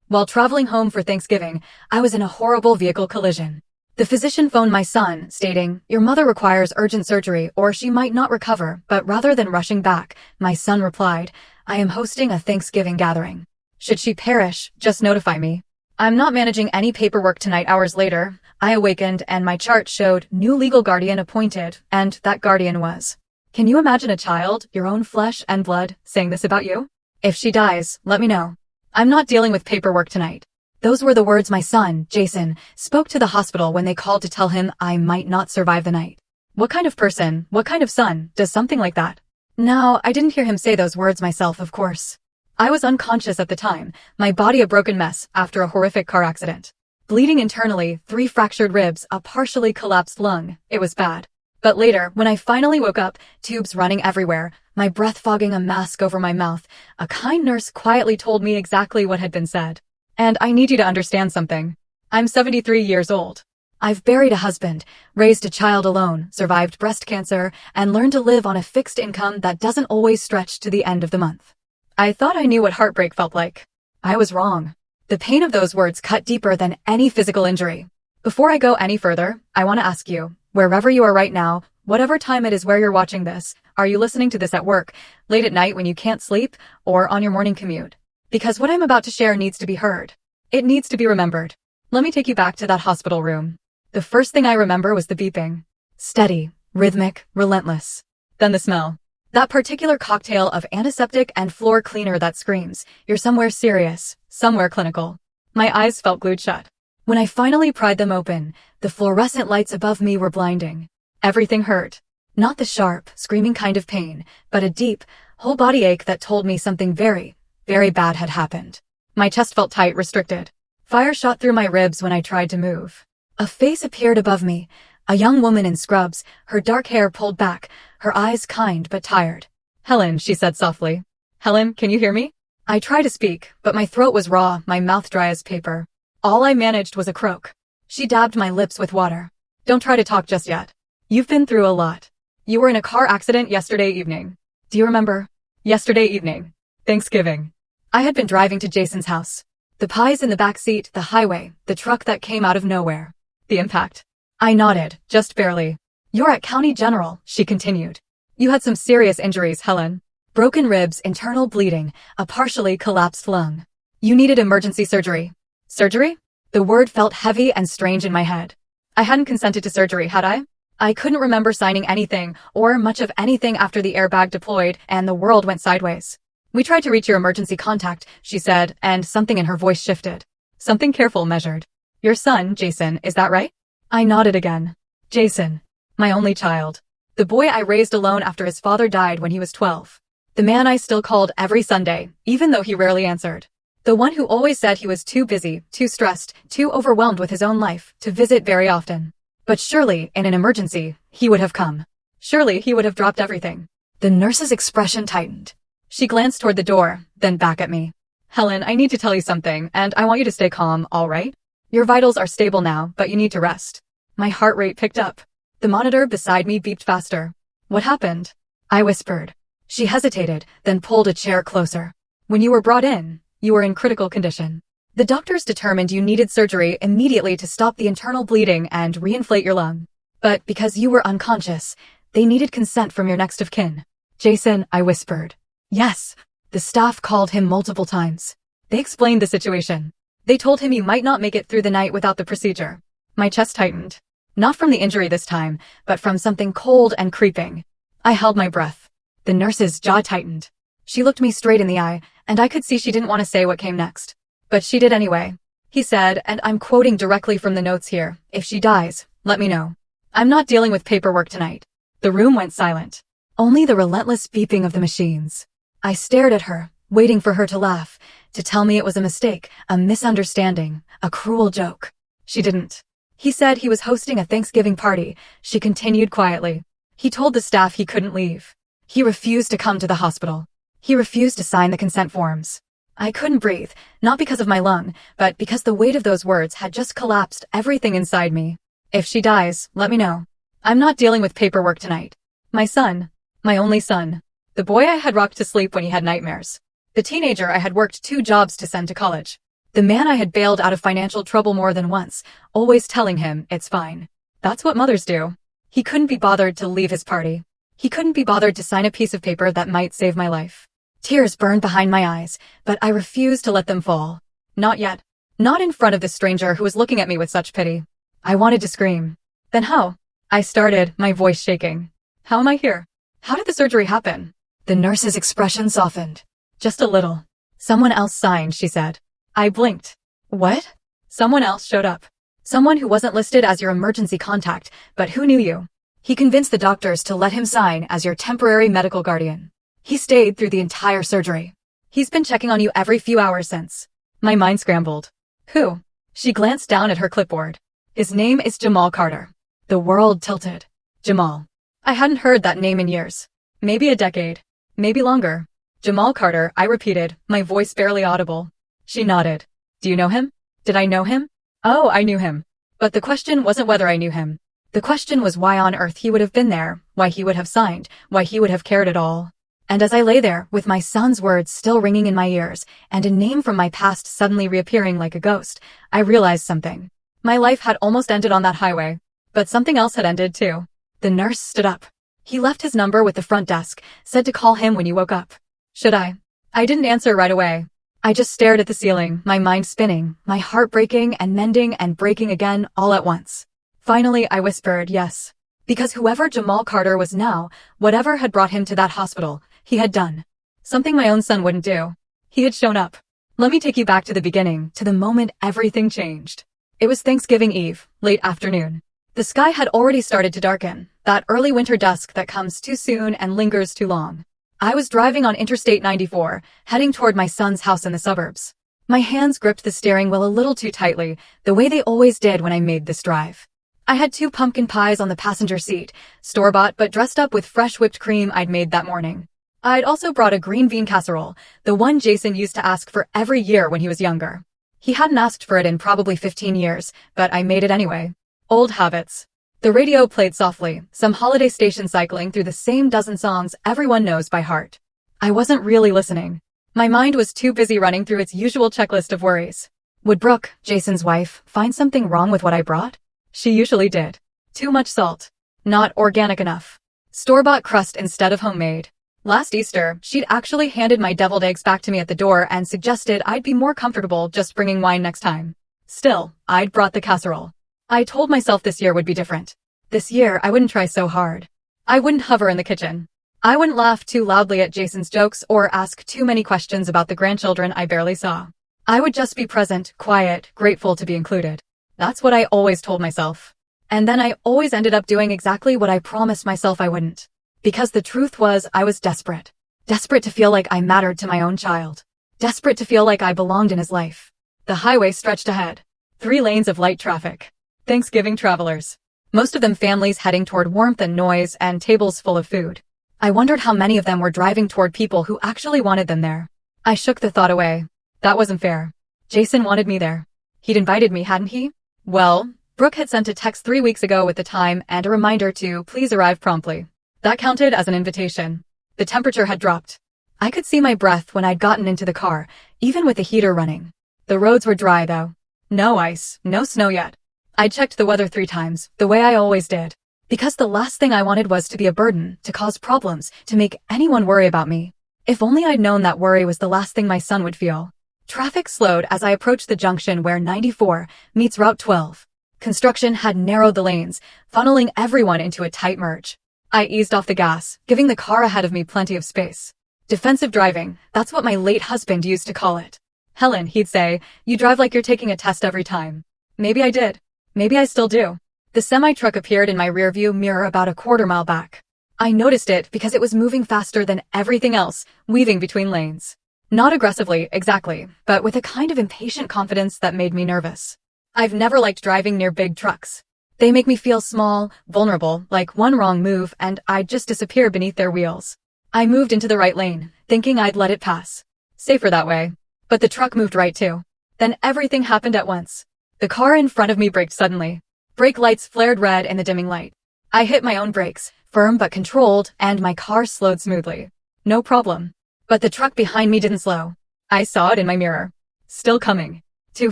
While traveling home for Thanksgiving, I was in a horrible vehicle collision. The physician phoned my son, stating, "Your mother requires urgent surgery or she might not recover," but rather than rushing back, my son replied, "I am hosting a Thanksgiving gathering. Should she perish, just notify me. I'm not managing any paperwork tonight." Hours later, I awakened and my chart showed new legal guardian appointed, and that guardian was. Can you imagine a child, your own flesh and blood, saying this about you? If she dies, let me know. I'm not dealing with paperwork tonight. Those were the words my son, Jason, spoke to the hospital when they called to tell him I might not survive the night. What kind of person, what kind of son, does something like that? Now, I didn't hear him say those words myself, of course. I was unconscious at the time, my body a broken mess after a horrific car accident. Bleeding internally, 3 fractured ribs, a partially collapsed lung. It was bad. But later, when I finally woke up, tubes running everywhere, my breath fogging a mask over my mouth, a kind nurse quietly told me exactly what had been said. And I need you to understand something. I'm 73 years old. I've buried a husband, raised a child alone, survived breast cancer, and learned to live on a fixed income that doesn't always stretch to the end of the month. I thought I knew what heartbreak felt like. I was wrong. The pain of those words cut deeper than any physical injury. Before I go any further, I want to ask you, wherever you are right now, whatever time it is where you're watching this, are you listening to this at work, late at night when you can't sleep, or on your morning commute? Because what I'm about to share needs to be heard. It needs to be remembered. Let me take you back to that hospital room. The first thing I remember was the beeping. Steady, rhythmic, relentless. Then the smell. That particular cocktail of antiseptic and floor cleaner that screams, you're somewhere serious, somewhere clinical. My eyes felt glued shut. When I finally pried them open, the fluorescent lights above me were blinding. Everything hurt. Not the sharp, screaming kind of pain, but a deep, whole body ache that told me something very, very bad had happened. My chest felt tight, restricted. Fire shot through my ribs when I tried to move. A face appeared above me, a young woman in scrubs, her dark hair pulled back, her eyes kind but tired. "Helen," she said softly. "Helen, can you hear me?" I tried to speak, but my throat was raw, my mouth dry as paper. All I managed was a croak. She dabbed my lips with water. "Don't try to talk just yet. You've been through a lot. You were in a car accident yesterday evening. Do you remember? Yesterday evening. Thanksgiving. I had been driving to Jason's house. The pies in the back seat, the highway, the truck that came out of nowhere. The impact." I nodded, just barely. "You're at County General," she continued. "You had some serious injuries, Helen. Broken ribs, internal bleeding, a partially collapsed lung. You needed emergency surgery." Surgery? The word felt heavy and strange in my head. I hadn't consented to surgery, had I? I couldn't remember signing anything, or much of anything after the airbag deployed and the world went sideways. "We tried to reach your emergency contact," she said, and something in her voice shifted. Something careful, measured. "Your son, Jason, is that right?" I nodded again. Jason. My only child. The boy I raised alone after his father died when he was 12. The man I still called every Sunday, even though he rarely answered. The one who always said he was too busy, too stressed, too overwhelmed with his own life to visit very often. But surely, in an emergency, he would have come. Surely he would have dropped everything. The nurse's expression tightened. She glanced toward the door, then back at me. "Helen, I need to tell you something, and I want you to stay calm, all right? Your vitals are stable now, but you need to rest." My heart rate picked up. The monitor beside me beeped faster. "What happened?" I whispered. She hesitated, then pulled a chair closer. "When you were brought in, you were in critical condition. The doctors determined you needed surgery immediately to stop the internal bleeding and reinflate your lung. But because you were unconscious, they needed consent from your next of kin." "Jason," I whispered. "Yes." The staff called him multiple times. They explained the situation. They told him you might not make it through the night without the procedure. My chest tightened. Not from the injury this time, but from something cold and creeping. I held my breath. The nurse's jaw tightened. She looked me straight in the eye, and I could see she didn't want to say what came next. But she did anyway. He said, and I'm quoting directly from the notes here, "If she dies, let me know. I'm not dealing with paperwork tonight." The room went silent. Only the relentless beeping of the machines. I stared at her, waiting for her to laugh, to tell me it was a mistake, a misunderstanding, a cruel joke. She didn't. "He said he was hosting a Thanksgiving party," she continued quietly. "He told the staff he couldn't leave. He refused to come to the hospital. He refused to sign the consent forms." I couldn't breathe, not because of my lung, but because the weight of those words had just collapsed everything inside me. "If she dies, let me know. I'm not dealing with paperwork tonight. My son, my only son, the boy I had rocked to sleep when he had nightmares, the teenager I had worked 2 jobs to send to college, The man I had bailed out of financial trouble more than once, always telling him it's fine. That's what mothers do. He couldn't be bothered to leave his party. He couldn't be bothered to sign a piece of paper that might save my life. Tears burned behind my eyes, but I refused to let them fall. Not yet. Not in front of the stranger who was looking at me with such pity. I wanted to scream. Then how? I started, my voice shaking. How am I here? How did the surgery happen? The nurse's expression softened. Just a little. Someone else signed, she said. I blinked. What? Someone else showed up. Someone who wasn't listed as your emergency contact, but who knew you. He convinced the doctors to let him sign as your temporary medical guardian. He stayed through the entire surgery. He's been checking on you every few hours since. My mind scrambled. Who? She glanced down at her clipboard. His name is Jamal Carter. The world tilted. Jamal. I hadn't heard that name in years. Maybe a decade. Maybe longer. Jamal Carter, I repeated, my voice barely audible. She nodded. Do you know him? Did I know him? Oh, I knew him. But the question wasn't whether I knew him. The question was why on earth he would have been there, why he would have signed, why he would have cared at all. And as I lay there, with my son's words still ringing in my ears, and a name from my past suddenly reappearing like a ghost, I realized something. My life had almost ended on that highway. But something else had ended too. The nurse stood up. He left his number with the front desk, said to call him when you woke up. Should I? I didn't answer right away. I just stared at the ceiling, my mind spinning, my heart breaking and mending and breaking again all at once. Finally, I whispered yes. Because whoever Jamal Carter was now, whatever had brought him to that hospital, he had done. Something my own son wouldn't do. He had shown up. Let me take you back to the beginning, to the moment everything changed. It was Thanksgiving Eve, late afternoon. The sky had already started to darken, that early winter dusk that comes too soon and lingers too long. I was driving on Interstate 94, heading toward my son's house in the suburbs. My hands gripped the steering wheel a little too tightly, the way they always did when I made this drive. I had 2 pumpkin pies on the passenger seat, store-bought but dressed up with fresh whipped cream I'd made that morning. I'd also brought a green bean casserole, the one Jason used to ask for every year when he was younger. He hadn't asked for it in probably 15 years, but I made it anyway. Old habits. The radio played softly, some holiday station cycling through the same dozen songs everyone knows by heart. I wasn't really listening. My mind was too busy running through its usual checklist of worries. Would Brooke, Jason's wife, find something wrong with what I brought? She usually did. Too much salt. Not organic enough. Store-bought crust instead of homemade. Last Easter, she'd actually handed my deviled eggs back to me at the door and suggested I'd be more comfortable just bringing wine next time. Still, I'd brought the casserole. I told myself this year would be different. This year, I wouldn't try so hard. I wouldn't hover in the kitchen. I wouldn't laugh too loudly at Jason's jokes or ask too many questions about the grandchildren I barely saw. I would just be present, quiet, grateful to be included. That's what I always told myself. And then I always ended up doing exactly what I promised myself I wouldn't. Because the truth was, I was desperate. Desperate to feel like I mattered to my own child. Desperate to feel like I belonged in his life. The highway stretched ahead. 3 lanes of light traffic. Thanksgiving travelers. Most of them families heading toward warmth and noise and tables full of food. I wondered how many of them were driving toward people who actually wanted them there. I shook the thought away. That wasn't fair. Jason wanted me there. He'd invited me, hadn't he? Well, Brooke had sent a text 3 weeks ago with the time and a reminder to please arrive promptly. That counted as an invitation. The temperature had dropped. I could see my breath when I'd gotten into the car, even with the heater running. The roads were dry, though. No ice, no snow yet. I checked the weather 3 times, the way I always did. Because the last thing I wanted was to be a burden, to cause problems, to make anyone worry about me. If only I'd known that worry was the last thing my son would feel. Traffic slowed as I approached the junction where 94 meets Route 12. Construction had narrowed the lanes, funneling everyone into a tight merge. I eased off the gas, giving the car ahead of me plenty of space. Defensive driving, that's what my late husband used to call it. Helen, he'd say, you drive like you're taking a test every time. Maybe I did. Maybe I still do. The semi-truck appeared in my rearview mirror about a quarter mile back. I noticed it because it was moving faster than everything else, weaving between lanes. Not aggressively, exactly, but with a kind of impatient confidence that made me nervous. I've never liked driving near big trucks. They make me feel small, vulnerable, like one wrong move and I'd just disappear beneath their wheels. I moved into the right lane, thinking I'd let it pass. Safer that way. But the truck moved right too. Then everything happened at once. The car in front of me braked suddenly. Brake lights flared red in the dimming light. I hit my own brakes, firm but controlled, and my car slowed smoothly. No problem. But the truck behind me didn't slow. I saw it in my mirror. Still coming. Too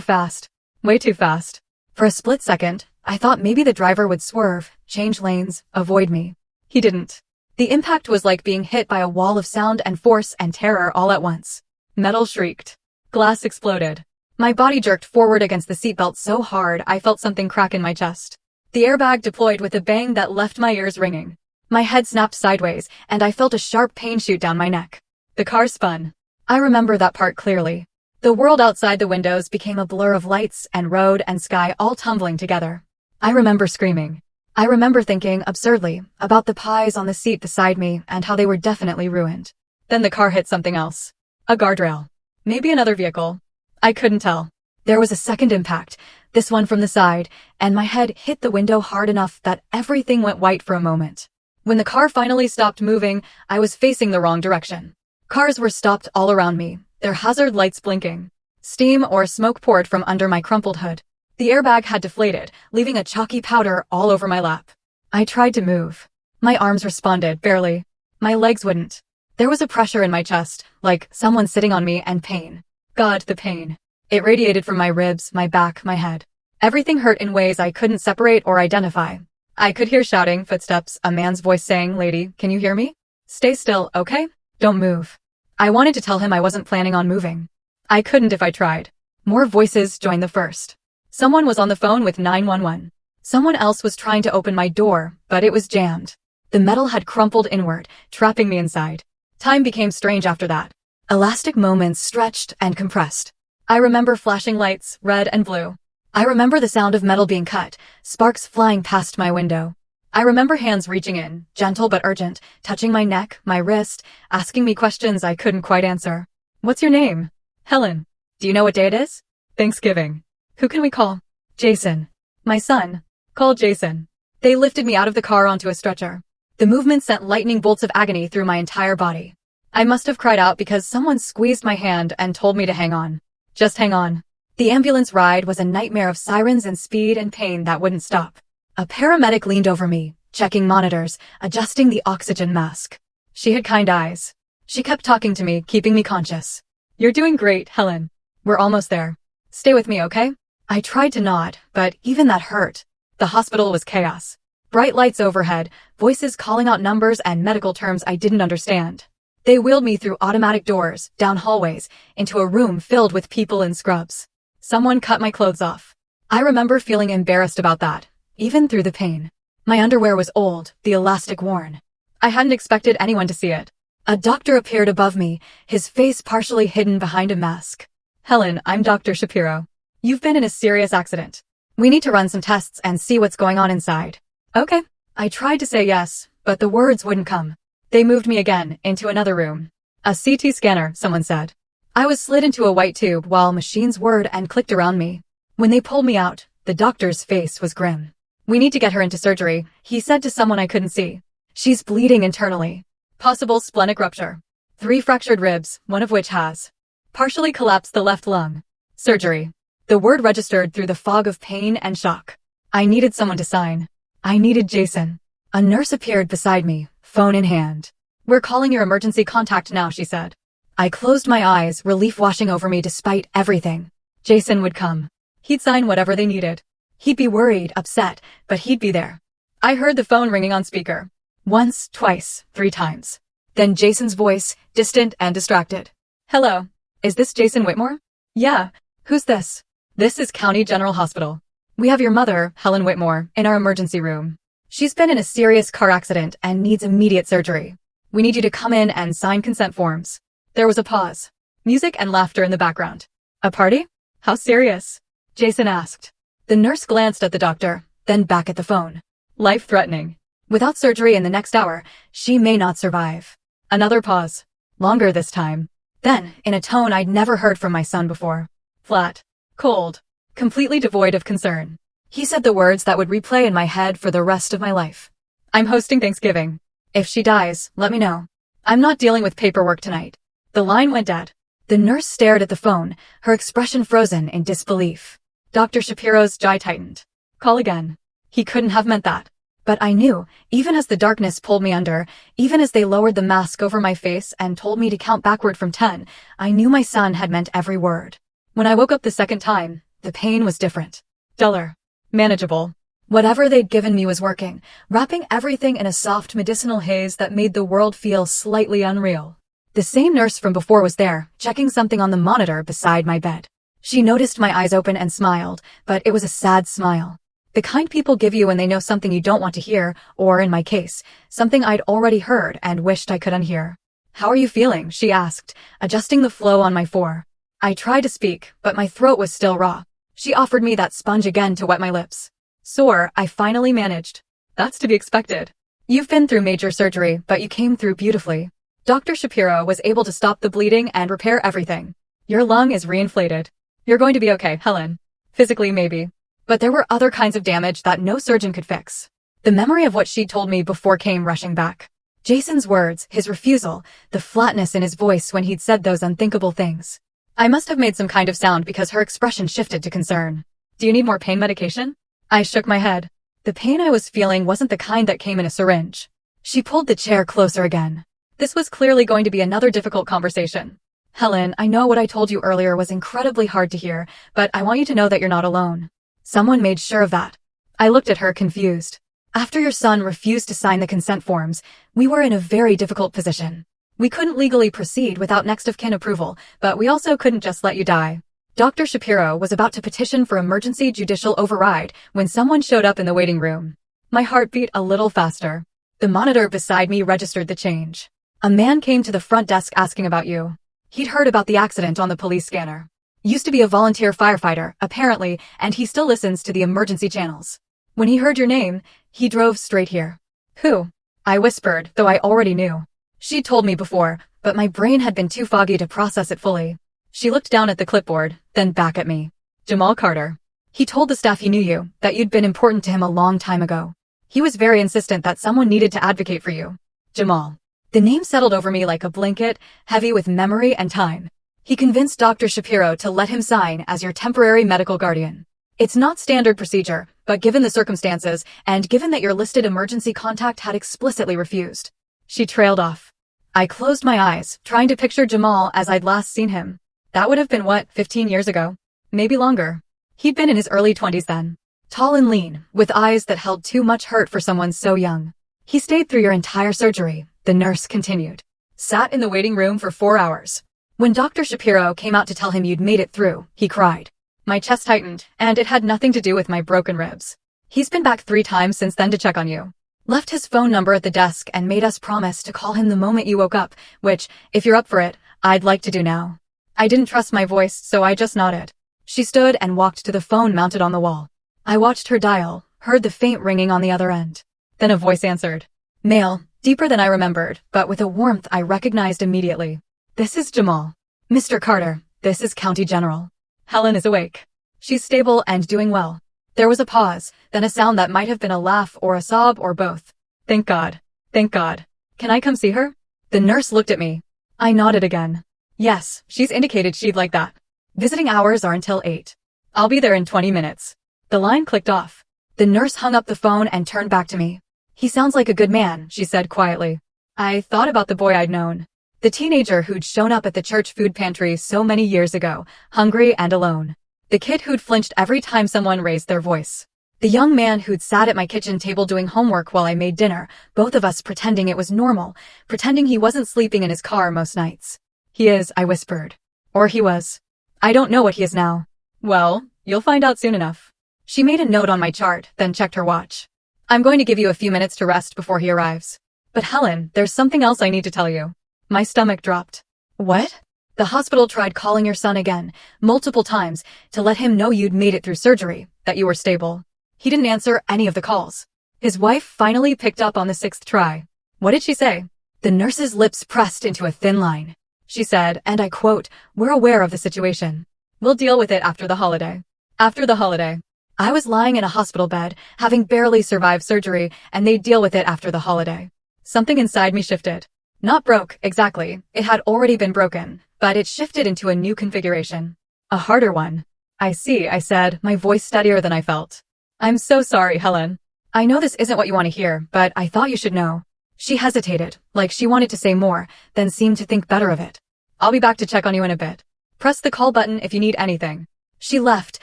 fast. Way too fast. For a split second, I thought maybe the driver would swerve, change lanes, avoid me. He didn't. The impact was like being hit by a wall of sound and force and terror all at once. Metal shrieked. Glass exploded. My body jerked forward against the seatbelt so hard I felt something crack in my chest. The airbag deployed with a bang that left my ears ringing. My head snapped sideways, and I felt a sharp pain shoot down my neck. The car spun. I remember that part clearly. The world outside the windows became a blur of lights and road and sky all tumbling together. I remember screaming. I remember thinking, absurdly, about the pies on the seat beside me and how they were definitely ruined. Then the car hit something else. A guardrail. Maybe another vehicle. I couldn't tell. There was a second impact, this one from the side, and my head hit the window hard enough that everything went white for a moment. When the car finally stopped moving, I was facing the wrong direction. Cars were stopped all around me, their hazard lights blinking. Steam or smoke poured from under my crumpled hood. The airbag had deflated, leaving a chalky powder all over my lap. I tried to move. My arms responded, barely. My legs wouldn't. There was a pressure in my chest, like someone sitting on me, and pain. God, the pain. It radiated from my ribs, my back, my head. Everything hurt in ways I couldn't separate or identify. I could hear shouting, footsteps, a man's voice saying, "Lady, can you hear me? Stay still, okay? Don't move." I wanted to tell him I wasn't planning on moving. I couldn't if I tried. More voices joined the first. Someone was on the phone with 911. Someone else was trying to open my door, but it was jammed. The metal had crumpled inward, trapping me inside. Time became strange after that. Elastic moments stretched and compressed. I remember flashing lights, red and blue. I remember the sound of metal being cut, sparks flying past my window. I remember hands reaching in, gentle but urgent, touching my neck, my wrist, asking me questions I couldn't quite answer. "What's your name?" "Helen." "Do you know what day it is?" "Thanksgiving." "Who can we call?" "Jason." "My son." "Call Jason." They lifted me out of the car onto a stretcher. The movement sent lightning bolts of agony through my entire body. I must have cried out because someone squeezed my hand and told me to hang on. Just hang on. The ambulance ride was a nightmare of sirens and speed and pain that wouldn't stop. A paramedic leaned over me, checking monitors, adjusting the oxygen mask. She had kind eyes. She kept talking to me, keeping me conscious. "You're doing great, Helen. We're almost there. Stay with me, okay?" I tried to nod, but even that hurt. The hospital was chaos. Bright lights overhead, voices calling out numbers and medical terms I didn't understand. They wheeled me through automatic doors, down hallways, into a room filled with people in scrubs. Someone cut my clothes off. I remember feeling embarrassed about that, even through the pain. My underwear was old, the elastic worn. I hadn't expected anyone to see it. A doctor appeared above me, his face partially hidden behind a mask. "Helen, I'm Dr. Shapiro. You've been in a serious accident. We need to run some tests and see what's going on inside." "Okay." I tried to say yes, but the words wouldn't come. They moved me again, into another room. "A CT scanner," someone said. I was slid into a white tube while machines whirred and clicked around me. When they pulled me out, the doctor's face was grim. "We need to get her into surgery," he said to someone I couldn't see. "She's bleeding internally. Possible splenic rupture. 3 fractured ribs, one of which has partially collapsed the left lung. Surgery." The word registered through the fog of pain and shock. I needed someone to sign. I needed Jason. A nurse appeared beside me, phone in hand. "We're calling your emergency contact now," she said. I closed my eyes, relief washing over me despite everything. Jason would come. He'd sign whatever they needed. He'd be worried, upset, but he'd be there. I heard the phone ringing on speaker. Once, twice, 3 times. Then Jason's voice, distant and distracted. "Hello. Is this Jason Whitmore?" "Yeah. Who's this?" "This is County General Hospital. We have your mother, Helen Whitmore, in our emergency room. She's been in a serious car accident and needs immediate surgery. We need you to come in and sign consent forms." There was a pause. Music and laughter in the background. "A party? How serious?" Jason asked. The nurse glanced at the doctor, then back at the phone. "Life-threatening. Without surgery in the next hour, she may not survive." Another pause. Longer this time. Then, in a tone I'd never heard from my son before. Flat. Cold. Completely devoid of concern. He said the words that would replay in my head for the rest of my life. "I'm hosting Thanksgiving. If she dies, let me know. I'm not dealing with paperwork tonight." The line went dead. The nurse stared at the phone, her expression frozen in disbelief. Dr. Shapiro's jaw tightened. "Call again." He couldn't have meant that. But I knew, even as the darkness pulled me under, even as they lowered the mask over my face and told me to count backward from 10, I knew my son had meant every word. When I woke up the second time, the pain was different. Duller. Manageable. Whatever they'd given me was working, wrapping everything in a soft medicinal haze that made the world feel slightly unreal. The same nurse from before was there, checking something on the monitor beside my bed. She noticed my eyes open and smiled, but it was a sad smile. The kind people give you when they know something you don't want to hear, or in my case, something I'd already heard and wished I could unhear. "How are you feeling?" she asked, adjusting the flow on my fore. I tried to speak, but my throat was still raw. She offered me that sponge again to wet my lips. "Sore," I finally managed. "That's to be expected. You've been through major surgery, but you came through beautifully. Dr. Shapiro was able to stop the bleeding and repair everything. Your lung is reinflated. You're going to be okay, Helen. Physically, maybe. But there were other kinds of damage that no surgeon could fix." The memory of what she'd told me before came rushing back. Jason's words, his refusal, the flatness in his voice when he'd said those unthinkable things. I must have made some kind of sound because her expression shifted to concern. "Do you need more pain medication?" I shook my head. The pain I was feeling wasn't the kind that came in a syringe. She pulled the chair closer again. This was clearly going to be another difficult conversation. "Helen, I know what I told you earlier was incredibly hard to hear, but I want you to know that you're not alone. Someone made sure of that." I looked at her confused. After your son refused to sign the consent forms, we were in a very difficult position. We couldn't legally proceed without next of kin approval, but we also couldn't just let you die. Dr. Shapiro was about to petition for emergency judicial override when someone showed up in the waiting room. My heart beat a little faster. The monitor beside me registered the change. "A man came to the front desk asking about you. He'd heard about the accident on the police scanner. Used to be a volunteer firefighter, apparently, and he still listens to the emergency channels. When he heard your name, he drove straight here." "Who?" I whispered, though I already knew. She'd told me before, but my brain had been too foggy to process it fully. She looked down at the clipboard, then back at me. "Jamal Carter. He told the staff he knew you, that you'd been important to him a long time ago. He was very insistent that someone needed to advocate for you. Jamal." The name settled over me like a blanket, heavy with memory and time. "He convinced Dr. Shapiro to let him sign as your temporary medical guardian. It's not standard procedure, but given the circumstances, and given that your listed emergency contact had explicitly refused." She trailed off. I closed my eyes, trying to picture Jamal as I'd last seen him. That would have been 15 years ago? Maybe longer. He'd been in his early 20s then. Tall and lean, with eyes that held too much hurt for someone so young. "He stayed through your entire surgery," the nurse continued. "Sat in the waiting room for 4 hours. When Dr. Shapiro came out to tell him you'd made it through, he cried." My chest tightened, and it had nothing to do with my broken ribs. "He's been back 3 times since then to check on you. Left his phone number at the desk and made us promise to call him the moment you woke up, which, if you're up for it, I'd like to do now." I didn't trust my voice, so I just nodded. She stood and walked to the phone mounted on the wall. I watched her dial, heard the faint ringing on the other end. Then a voice answered. Male, deeper than I remembered, but with a warmth I recognized immediately. "This is Jamal. Mr. Carter, this is County General. Helen is awake. She's stable and doing well." There was a pause, then a sound that might have been a laugh or a sob or both. "Thank God. Thank God. Can I come see her?" The nurse looked at me. I nodded again. "Yes, she's indicated she'd like that. Visiting hours are until 8. I'll be there in 20 minutes. The line clicked off. The nurse hung up the phone and turned back to me. "He sounds like a good man," she said quietly. I thought about the boy I'd known. The teenager who'd shown up at the church food pantry so many years ago, hungry and alone. The kid who'd flinched every time someone raised their voice. The young man who'd sat at my kitchen table doing homework while I made dinner, both of us pretending it was normal, pretending he wasn't sleeping in his car most nights. "He is," I whispered. "Or he was. I don't know what he is now." "Well, you'll find out soon enough." She made a note on my chart, then checked her watch. "I'm going to give you a few minutes to rest before he arrives. But Helen, there's something else I need to tell you." My stomach dropped. "What?" "The hospital tried calling your son again, multiple times, to let him know you'd made it through surgery, that you were stable. He didn't answer any of the calls. His wife finally picked up on the 6th try." "What did she say?" The nurse's lips pressed into a thin line. She said, and I quote, "We're aware of the situation. We'll deal with it after the holiday." After the holiday. I was lying in a hospital bed, having barely survived surgery, and they'd deal with it after the holiday. Something inside me shifted. Not broke, exactly. It had already been broken, but it shifted into a new configuration. A harder one. "I see," I said, my voice steadier than I felt. "I'm so sorry, Helen. I know this isn't what you want to hear, but I thought you should know." She hesitated, like she wanted to say more, then seemed to think better of it. "I'll be back to check on you in a bit. Press the call button if you need anything. She left,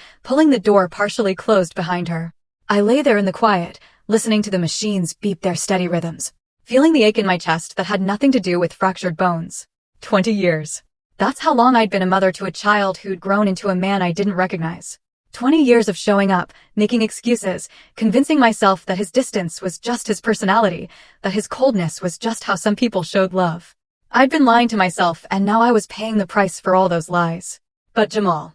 pulling the door partially closed behind her. I lay there in the quiet, listening to the machines beep their steady rhythms, feeling the ache in my chest that had nothing to do with fractured bones. 20 years. That's how long I'd been a mother to a child who'd grown into a man I didn't recognize. 20 years of showing up, making excuses, convincing myself that his distance was just his personality, that his coldness was just how some people showed love. I'd been lying to myself, and now I was paying the price for all those lies. But Jamal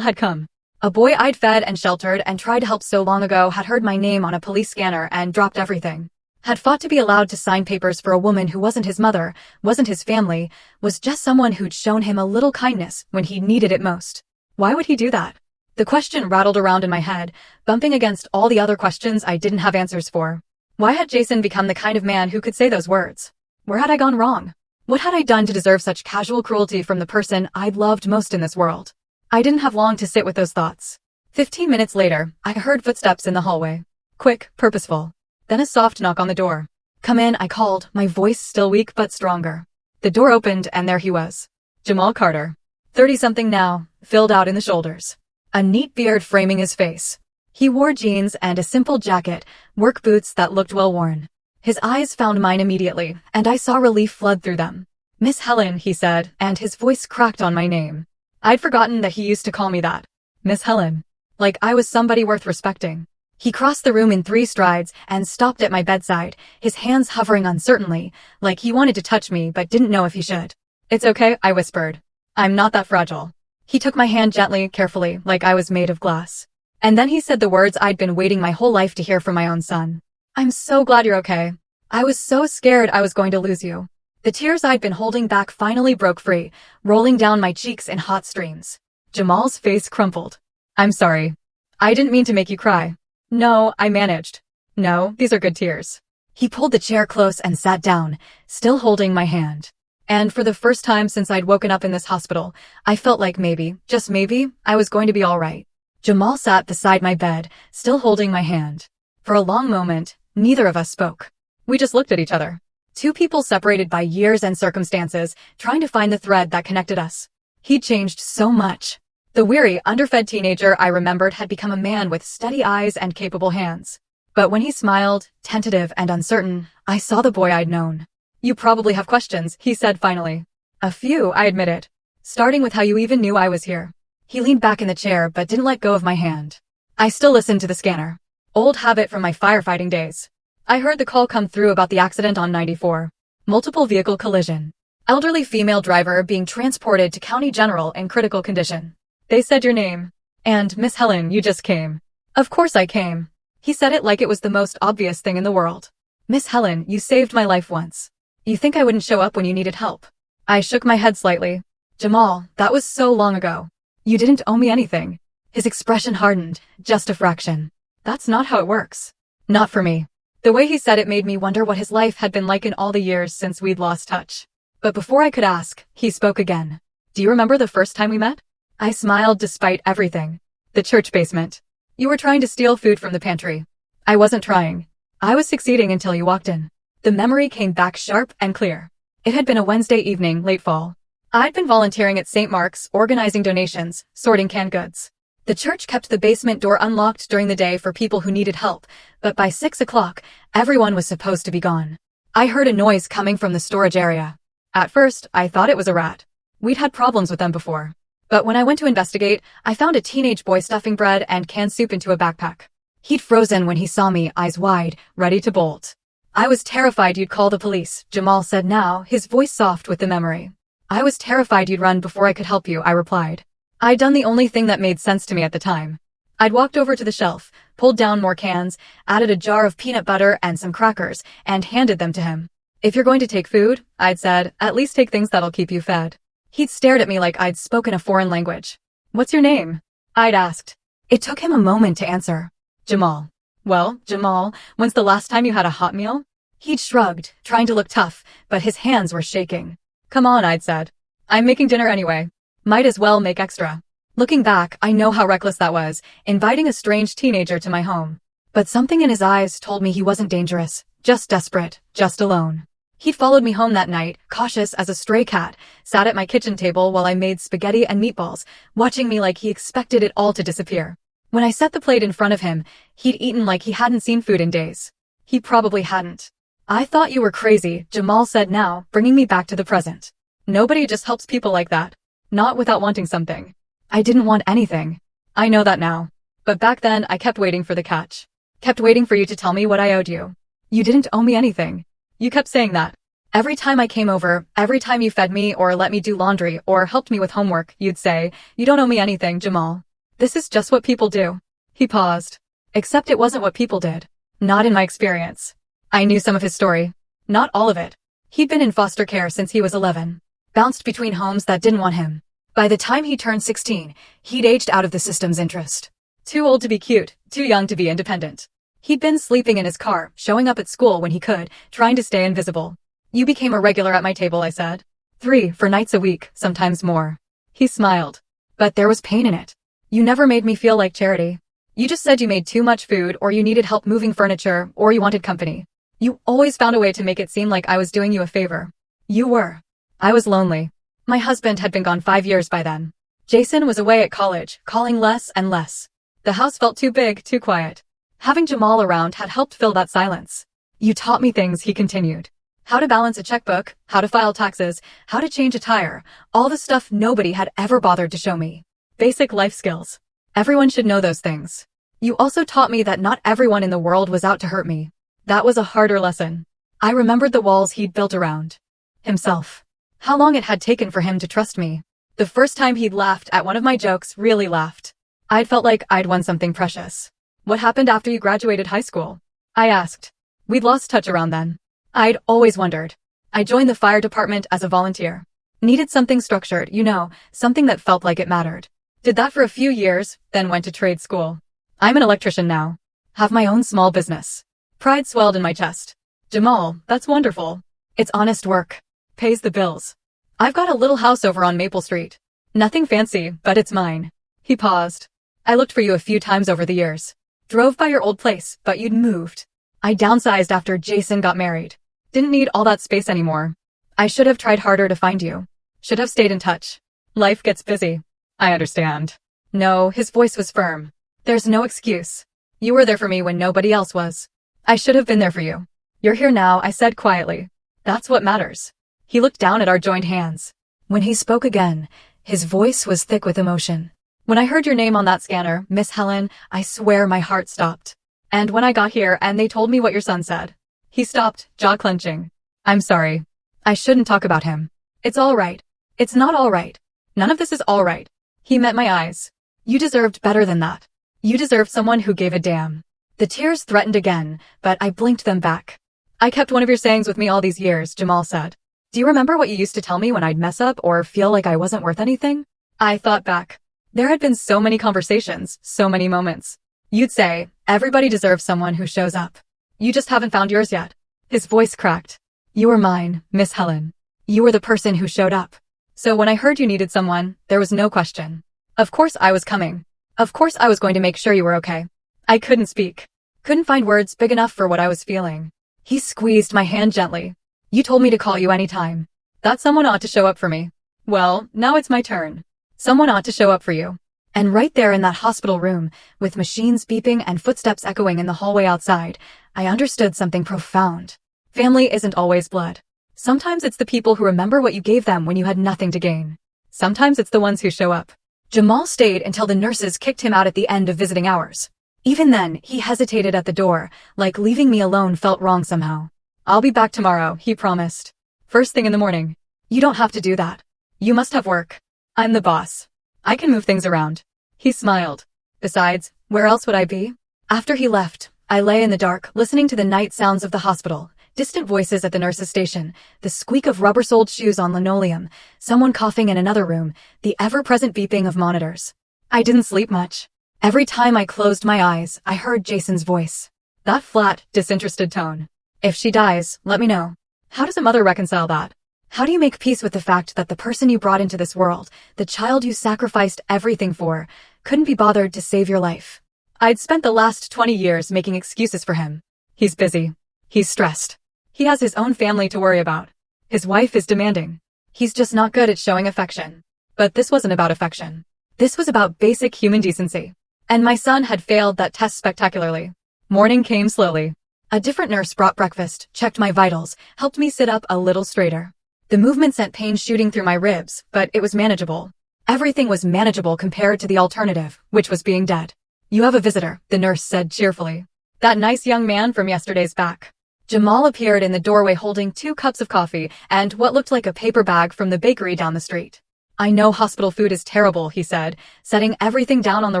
had come. A boy I'd fed and sheltered and tried to help so long ago had heard my name on a police scanner and dropped everything. Had fought to be allowed to sign papers for a woman who wasn't his mother, wasn't his family, was just someone who'd shown him a little kindness when he needed it most. Why would he do that? The question rattled around in my head, bumping against all the other questions I didn't have answers for. Why had Jason become the kind of man who could say those words? Where had I gone wrong? What had I done to deserve such casual cruelty from the person I'd loved most in this world? I didn't have long to sit with those thoughts. 15 minutes later, I heard footsteps in the hallway. Quick, purposeful. Then a soft knock on the door. Come in, I called, my voice still weak but stronger. The door opened and there he was. Jamal Carter. 30-something now, filled out in the shoulders. A neat beard framing his face. He wore jeans and a simple jacket, work boots that looked well worn. His eyes found mine immediately, and I saw relief flood through them. Miss Helen, he said, and his voice cracked on my name. I'd forgotten that he used to call me that. Miss Helen. Like I was somebody worth respecting. He crossed the room in 3 strides and stopped at my bedside, his hands hovering uncertainly, like he wanted to touch me but didn't know if he should. It's okay, I whispered. I'm not that fragile. He took my hand gently, carefully, like I was made of glass. And then he said the words I'd been waiting my whole life to hear from my own son. I'm so glad you're okay. I was so scared I was going to lose you. The tears I'd been holding back finally broke free, rolling down my cheeks in hot streams. Jamal's face crumpled. I'm sorry. I didn't mean to make you cry. No, I managed. No, these are good tears. He pulled the chair close and sat down, still holding my hand. And for the first time since I'd woken up in this hospital, I felt like maybe, just maybe, I was going to be all right. Jamal sat beside my bed, still holding my hand. For a long moment, neither of us spoke. We just looked at each other. 2 people separated by years and circumstances, trying to find the thread that connected us. He'd changed so much. The weary, underfed teenager I remembered had become a man with steady eyes and capable hands. But when he smiled, tentative and uncertain, I saw the boy I'd known. You probably have questions, he said finally. A few, I admitted. Starting with how you even knew I was here. He leaned back in the chair but didn't let go of my hand. I still listened to the scanner. Old habit from my firefighting days. I heard the call come through about the accident on 94. Multiple vehicle collision. Elderly female driver being transported to County General in critical condition. They said your name. And, Miss Helen, you just came. Of course I came. He said it like it was the most obvious thing in the world. Miss Helen, you saved my life once. You think I wouldn't show up when you needed help? I shook my head slightly. Jamal, that was so long ago. You didn't owe me anything. His expression hardened, just a fraction. That's not how it works. Not for me. The way he said it made me wonder what his life had been like in all the years since we'd lost touch. But before I could ask, he spoke again. Do you remember the first time we met? I smiled despite everything. The church basement. You were trying to steal food from the pantry. I wasn't trying. I was succeeding until you walked in. The memory came back sharp and clear. It had been a Wednesday evening, late fall. I'd been volunteering at St. Mark's, organizing donations, sorting canned goods. The church kept the basement door unlocked during the day for people who needed help, but by 6 o'clock, everyone was supposed to be gone. I heard a noise coming from the storage area. At first, I thought it was a rat. We'd had problems with them before. But when I went to investigate, I found a teenage boy stuffing bread and canned soup into a backpack. He'd frozen when he saw me, eyes wide, ready to bolt. I was terrified you'd call the police, Jamal said now, his voice soft with the memory. I was terrified you'd run before I could help you, I replied. I'd done the only thing that made sense to me at the time. I'd walked over to the shelf, pulled down more cans, added a jar of peanut butter and some crackers, and handed them to him. If you're going to take food, I'd said, at least take things that'll keep you fed. He'd stared at me like I'd spoken a foreign language. What's your name? I'd asked. It took him a moment to answer. Jamal. Well, Jamal, when's the last time you had a hot meal? He'd shrugged, trying to look tough, but his hands were shaking. Come on, I'd said. I'm making dinner anyway. Might as well make extra. Looking back, I know how reckless that was, inviting a strange teenager to my home. But something in his eyes told me he wasn't dangerous, just desperate, just alone. He'd followed me home that night, cautious as a stray cat, sat at my kitchen table while I made spaghetti and meatballs, watching me like he expected it all to disappear. When I set the plate in front of him, he'd eaten like he hadn't seen food in days. He probably hadn't. I thought you were crazy, Jamal said now, bringing me back to the present. Nobody just helps people like that. Not without wanting something. I didn't want anything. I know that now. But back then, I kept waiting for the catch. Kept waiting for you to tell me what I owed you. You didn't owe me anything. You kept saying that. Every time I came over, every time you fed me or let me do laundry or helped me with homework, you'd say, "You don't owe me anything, Jamal. This is just what people do." He paused. Except it wasn't what people did. Not in my experience. I knew some of his story. Not all of it. He'd been in foster care since he was 11. Bounced between homes that didn't want him. By the time he turned 16, he'd aged out of the system's interest. Too old to be cute, too young to be independent. He'd been sleeping in his car, showing up at school when he could, trying to stay invisible. You became a regular at my table, I said. 3, 4 nights a week, sometimes more. He smiled. But there was pain in it. You never made me feel like charity. You just said you made too much food, or you needed help moving furniture, or you wanted company. You always found a way to make it seem like I was doing you a favor. You were. I was lonely. My husband had been gone 5 years by then. Jason was away at college, calling less and less. The house felt too big, too quiet. Having Jamal around had helped fill that silence. You taught me things, he continued. How to balance a checkbook, how to file taxes, how to change a tire, all the stuff nobody had ever bothered to show me. Basic life skills. Everyone should know those things. You also taught me that not everyone in the world was out to hurt me. That was a harder lesson. I remembered the walls he'd built around himself. How long it had taken for him to trust me. The first time he'd laughed at one of my jokes, really laughed. I'd felt like I'd won something precious. What happened after you graduated high school? I asked. We'd lost touch around then. I'd always wondered. I joined the fire department as a volunteer. Needed something structured, you know, something that felt like it mattered. Did that for a few years, then went to trade school. I'm an electrician now. Have my own small business. Pride swelled in my chest. Jamal, that's wonderful. It's honest work. Pays the bills. I've got a little house over on Maple Street. Nothing fancy, but it's mine. He paused. I looked for you a few times over the years. Drove by your old place, but you'd moved. I downsized after Jason got married. Didn't need all that space anymore. I should have tried harder to find you. Should have stayed in touch. Life gets busy. I understand. No, his voice was firm. There's no excuse. You were there for me when nobody else was. I should have been there for you. You're here now, I said quietly. That's what matters. He looked down at our joined hands. When he spoke again, his voice was thick with emotion. When I heard your name on that scanner, Miss Helen, I swear my heart stopped. And when I got here and they told me what your son said. He stopped, jaw clenching. I'm sorry. I shouldn't talk about him. It's all right. It's not all right. None of this is all right. He met my eyes. You deserved better than that. You deserved someone who gave a damn. The tears threatened again, but I blinked them back. I kept one of your sayings with me all these years, Jamal said. Do you remember what you used to tell me when I'd mess up or feel like I wasn't worth anything? I thought back. There had been so many conversations, so many moments. You'd say, everybody deserves someone who shows up. You just haven't found yours yet. His voice cracked. You were mine, Miss Helen. You were the person who showed up. So when I heard you needed someone, there was no question. Of course I was coming. Of course I was going to make sure you were okay. I couldn't speak. Couldn't find words big enough for what I was feeling. He squeezed my hand gently. You told me to call you anytime. That someone ought to show up for me. Well, now it's my turn. Someone ought to show up for you. And right there in that hospital room, with machines beeping and footsteps echoing in the hallway outside, I understood something profound. Family isn't always blood. Sometimes it's the people who remember what you gave them when you had nothing to gain. Sometimes it's the ones who show up. Jamal stayed until the nurses kicked him out at the end of visiting hours. Even then, he hesitated at the door, like leaving me alone felt wrong somehow. I'll be back tomorrow, he promised. First thing in the morning. You don't have to do that. You must have work. I'm the boss. I can move things around. He smiled. Besides, where else would I be? After he left, I lay in the dark, listening to the night sounds of the hospital, distant voices at the nurse's station, the squeak of rubber-soled shoes on linoleum, someone coughing in another room, the ever-present beeping of monitors. I didn't sleep much. Every time I closed my eyes, I heard Jason's voice. That flat, disinterested tone. If she dies, let me know. How does a mother reconcile that? How do you make peace with the fact that the person you brought into this world, the child you sacrificed everything for, couldn't be bothered to save your life? I'd spent the last 20 years making excuses for him. He's busy. He's stressed. He has his own family to worry about. His wife is demanding. He's just not good at showing affection. But this wasn't about affection. This was about basic human decency. And my son had failed that test spectacularly. Morning came slowly. A different nurse brought breakfast, checked my vitals, helped me sit up a little straighter. The movement sent pain shooting through my ribs, but it was manageable. Everything was manageable compared to the alternative, which was being dead. You have a visitor, the nurse said cheerfully. That nice young man from yesterday's back. Jamal appeared in the doorway holding 2 cups of coffee and what looked like a paper bag from the bakery down the street. I know hospital food is terrible, he said, setting everything down on the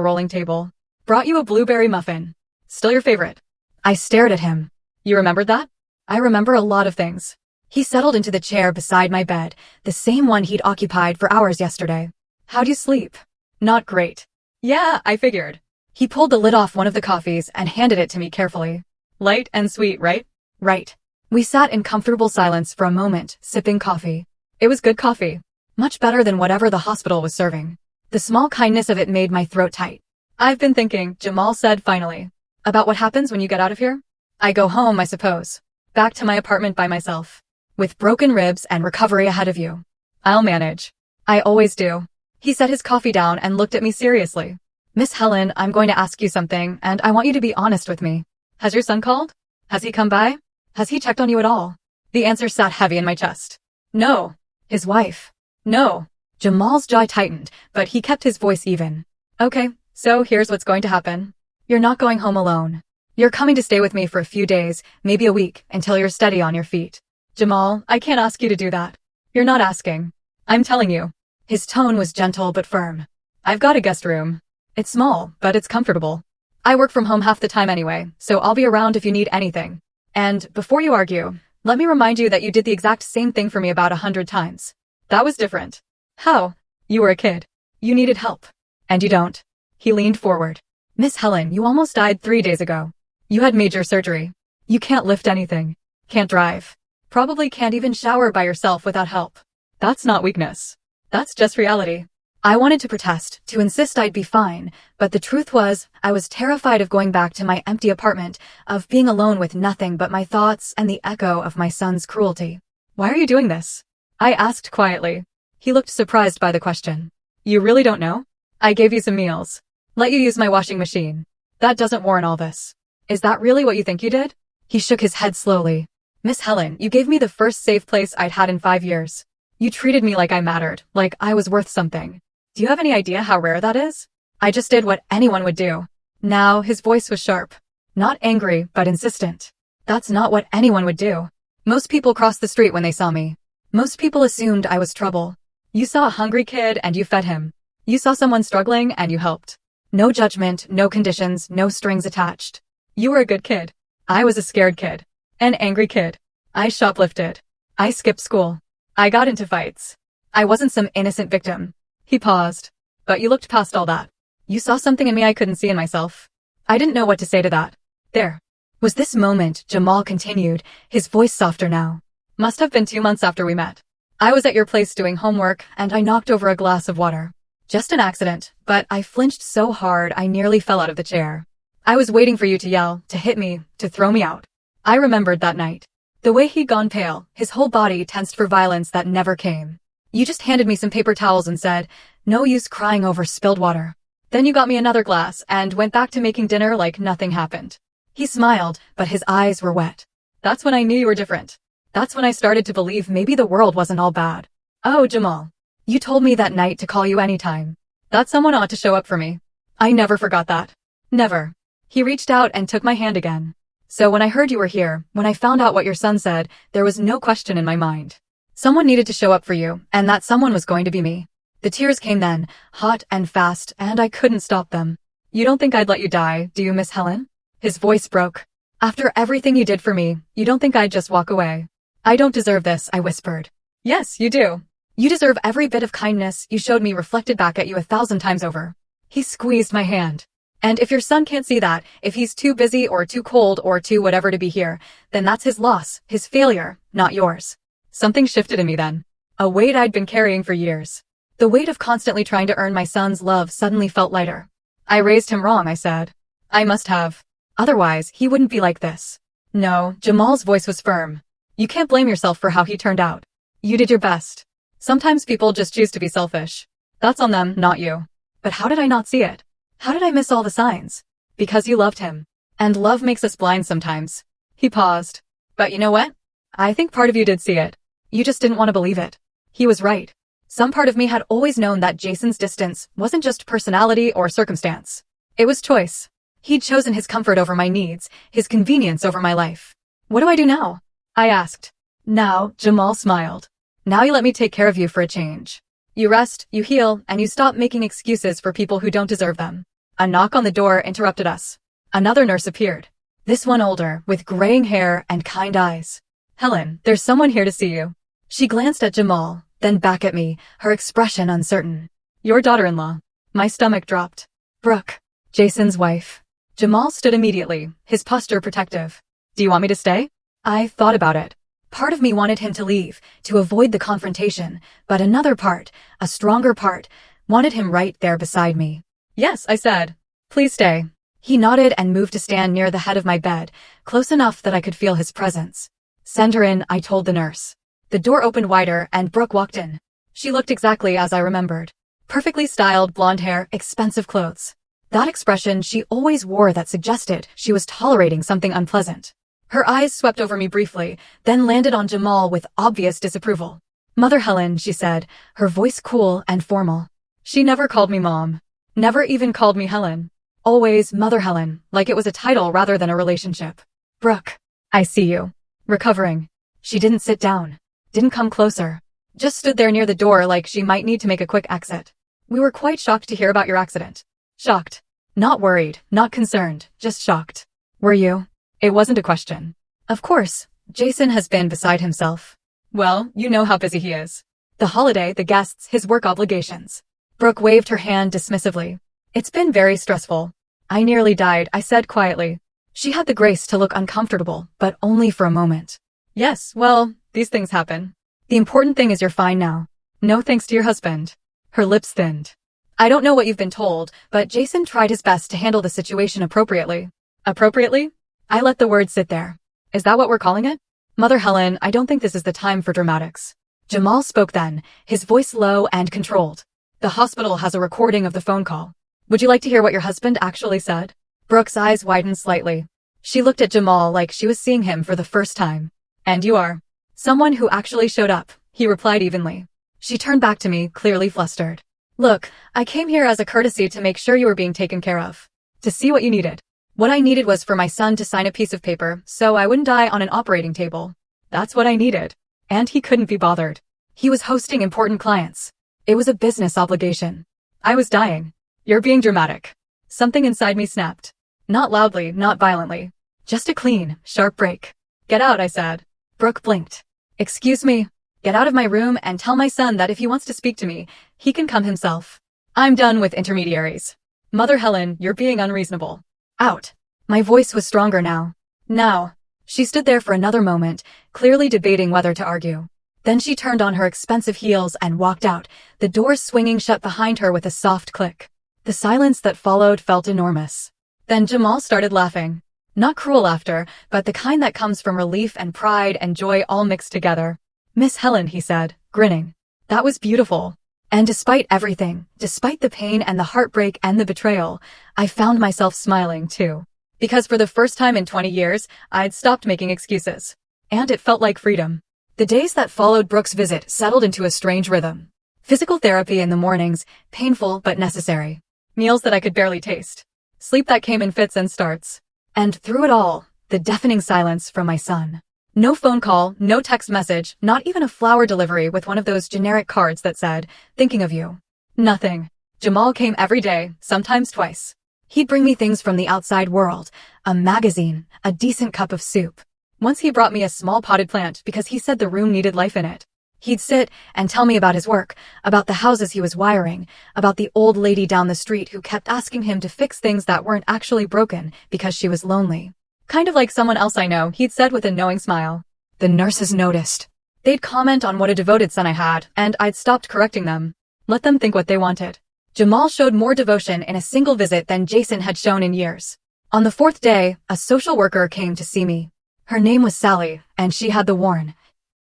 rolling table. Brought you a blueberry muffin. Still your favorite. I stared at him. You remembered that? I remember a lot of things. He settled into the chair beside my bed, the same one he'd occupied for hours yesterday. How'd you sleep? Not great. Yeah, I figured. He pulled the lid off one of the coffees and handed it to me carefully. Light and sweet, right? Right. We sat in comfortable silence for a moment, sipping coffee. It was good coffee. Much better than whatever the hospital was serving. The small kindness of it made my throat tight. I've been thinking, Jamal said finally. About what happens when you get out of here? I go home, I suppose. Back to my apartment by myself. With broken ribs and recovery ahead of you. I'll manage. I always do. He set his coffee down and looked at me seriously. Miss Helen, I'm going to ask you something, and I want you to be honest with me. Has your son called? Has he come by? Has he checked on you at all? The answer sat heavy in my chest. No. His wife. No. Jamal's jaw tightened, but he kept his voice even. Okay, so here's what's going to happen. You're not going home alone. You're coming to stay with me for a few days, maybe a week, until you're steady on your feet. Jamal, I can't ask you to do that. You're not asking. I'm telling you. His tone was gentle but firm. I've got a guest room. It's small, but it's comfortable. I work from home half the time anyway, so I'll be around if you need anything. And before you argue, let me remind you that you did the exact same thing for me about 100 times. That was different. How? You were a kid. You needed help. And you don't. He leaned forward. Miss Helen, you almost died 3 days ago. You had major surgery. You can't lift anything. Can't drive. Probably can't even shower by yourself without help. That's not weakness. That's just reality. I wanted to protest, to insist I'd be fine, but the truth was, I was terrified of going back to my empty apartment, of being alone with nothing but my thoughts and the echo of my son's cruelty. Why are you doing this? I asked quietly. He looked surprised by the question. You really don't know? I gave you some meals. Let you use my washing machine. That doesn't warrant all this. Is that really what you think you did? He shook his head slowly. Miss Helen, you gave me the first safe place I'd had in 5 years. You treated me like I mattered, like I was worth something. Do you have any idea how rare that is? I just did what anyone would do. Now, his voice was sharp. Not angry, but insistent. That's not what anyone would do. Most people crossed the street when they saw me. Most people assumed I was trouble. You saw a hungry kid and you fed him. You saw someone struggling and you helped. No judgment, no conditions, no strings attached. You were a good kid. I was a scared kid. An angry kid. I shoplifted. I skipped school. I got into fights. I wasn't some innocent victim. He paused. But you looked past all that. You saw something in me I couldn't see in myself. I didn't know what to say to that. There. Was this moment, Jamal continued, his voice softer now. Must have been 2 months after we met. I was at your place doing homework, and I knocked over a glass of water. Just an accident, but I flinched so hard I nearly fell out of the chair. I was waiting for you to yell, to hit me, to throw me out. I remembered that night. The way he'd gone pale, his whole body tensed for violence that never came. You just handed me some paper towels and said, no use crying over spilled water. Then you got me another glass and went back to making dinner like nothing happened. He smiled, but his eyes were wet. That's when I knew you were different. That's when I started to believe maybe the world wasn't all bad. Oh, Jamal. You told me that night to call you anytime. That someone ought to show up for me. I never forgot that. Never. He reached out and took my hand again. So when I heard you were here, when I found out what your son said, there was no question in my mind. Someone needed to show up for you, and that someone was going to be me. The tears came then, hot and fast, and I couldn't stop them. You don't think I'd let you die, do you, Miss Helen? His voice broke. After everything you did for me, you don't think I'd just walk away? I don't deserve this, I whispered. Yes, you do. You deserve every bit of kindness you showed me reflected back at you 1,000 times over. He squeezed my hand. And if your son can't see that, if he's too busy or too cold or too whatever to be here, then that's his loss, his failure, not yours. Something shifted in me then. A weight I'd been carrying for years. The weight of constantly trying to earn my son's love suddenly felt lighter. I raised him wrong, I said. I must have. Otherwise, he wouldn't be like this. No, Jamal's voice was firm. You can't blame yourself for how he turned out. You did your best. Sometimes people just choose to be selfish. That's on them, not you. But how did I not see it? How did I miss all the signs? Because you loved him. And love makes us blind sometimes. He paused. But you know what? I think part of you did see it. You just didn't want to believe it. He was right. Some part of me had always known that Jason's distance wasn't just personality or circumstance. It was choice. He'd chosen his comfort over my needs, his convenience over my life. What do I do now? I asked. Now, Jamal smiled. Now you let me take care of you for a change. You rest, you heal, and you stop making excuses for people who don't deserve them. A knock on the door interrupted us. Another nurse appeared. This one older, with graying hair and kind eyes. Helen, there's someone here to see you. She glanced at Jamal, then back at me, her expression uncertain. Your daughter-in-law. My stomach dropped. Brooke. Jason's wife. Jamal stood immediately, his posture protective. Do you want me to stay? I thought about it. Part of me wanted him to leave, to avoid the confrontation, but another part, a stronger part, wanted him right there beside me. Yes, I said. Please stay. He nodded and moved to stand near the head of my bed, close enough that I could feel his presence. Send her in, I told the nurse. The door opened wider and Brooke walked in. She looked exactly as I remembered. Perfectly styled blonde hair, expensive clothes. That expression she always wore that suggested she was tolerating something unpleasant. Her eyes swept over me briefly, then landed on Jamal with obvious disapproval. Mother Helen, she said, her voice cool and formal. She never called me Mom. Never even called me Helen. Always Mother Helen, like it was a title rather than a relationship. Brooke, I see you. Recovering. She didn't sit down. Didn't come closer. Just stood there near the door like she might need to make a quick exit. We were quite shocked to hear about your accident. Shocked. Not worried, not concerned, just shocked. Were you? It wasn't a question. Of course, Jason has been beside himself. Well, you know how busy he is. The holiday, the guests, his work obligations. Brooke waved her hand dismissively. It's been very stressful. I nearly died, I said quietly. She had the grace to look uncomfortable, but only for a moment. Yes, well, these things happen. The important thing is you're fine now. No thanks to your husband. Her lips thinned. I don't know what you've been told, but Jason tried his best to handle the situation appropriately. Appropriately? I let the word sit there. Is that what we're calling it? Mother Helen, I don't think this is the time for dramatics. Jamal spoke then, his voice low and controlled. The hospital has a recording of the phone call. Would you like to hear what your husband actually said? Brooke's eyes widened slightly. She looked at Jamal like she was seeing him for the first time. And you are? Someone who actually showed up, he replied evenly. She turned back to me, clearly flustered. Look, I came here as a courtesy to make sure you were being taken care of. To see what you needed. What I needed was for my son to sign a piece of paper so I wouldn't die on an operating table. That's what I needed. And he couldn't be bothered. He was hosting important clients. It was a business obligation. I was dying. You're being dramatic. Something inside me snapped. Not loudly, not violently. Just a clean, sharp break. Get out, I said. Brooke blinked. Excuse me. Get out of my room and tell my son that if he wants to speak to me, he can come himself. I'm done with intermediaries. Mother Helen, you're being unreasonable. Out. My voice was stronger now. Now. She stood there for another moment, clearly debating whether to argue. Then she turned on her expensive heels and walked out, the door swinging shut behind her with a soft click. The silence that followed felt enormous. Then Jamal started laughing. Not cruel laughter, but the kind that comes from relief and pride and joy all mixed together. Miss Helen, he said, grinning. That was beautiful. And despite everything, despite the pain and the heartbreak and the betrayal, I found myself smiling too. Because for the first time in 20 years, I'd stopped making excuses. And it felt like freedom. The days that followed Brooke's visit settled into a strange rhythm. Physical therapy in the mornings, painful but necessary. Meals that I could barely taste. Sleep that came in fits and starts. And through it all, the deafening silence from my son. No phone call, no text message, not even a flower delivery with one of those generic cards that said, thinking of you. Nothing. Jamal came every day, sometimes twice. He'd bring me things from the outside world, a magazine, a decent cup of soup. Once he brought me a small potted plant because he said the room needed life in it. He'd sit and tell me about his work, about the houses he was wiring, about the old lady down the street who kept asking him to fix things that weren't actually broken because she was lonely. Kind of like someone else I know, he'd said with a knowing smile. The nurses noticed. They'd comment on what a devoted son I had, and I'd stopped correcting them. Let them think what they wanted. Jamal showed more devotion in a single visit than Jason had shown in years. On the fourth day, a social worker came to see me. Her name was Sally, and she had the worn,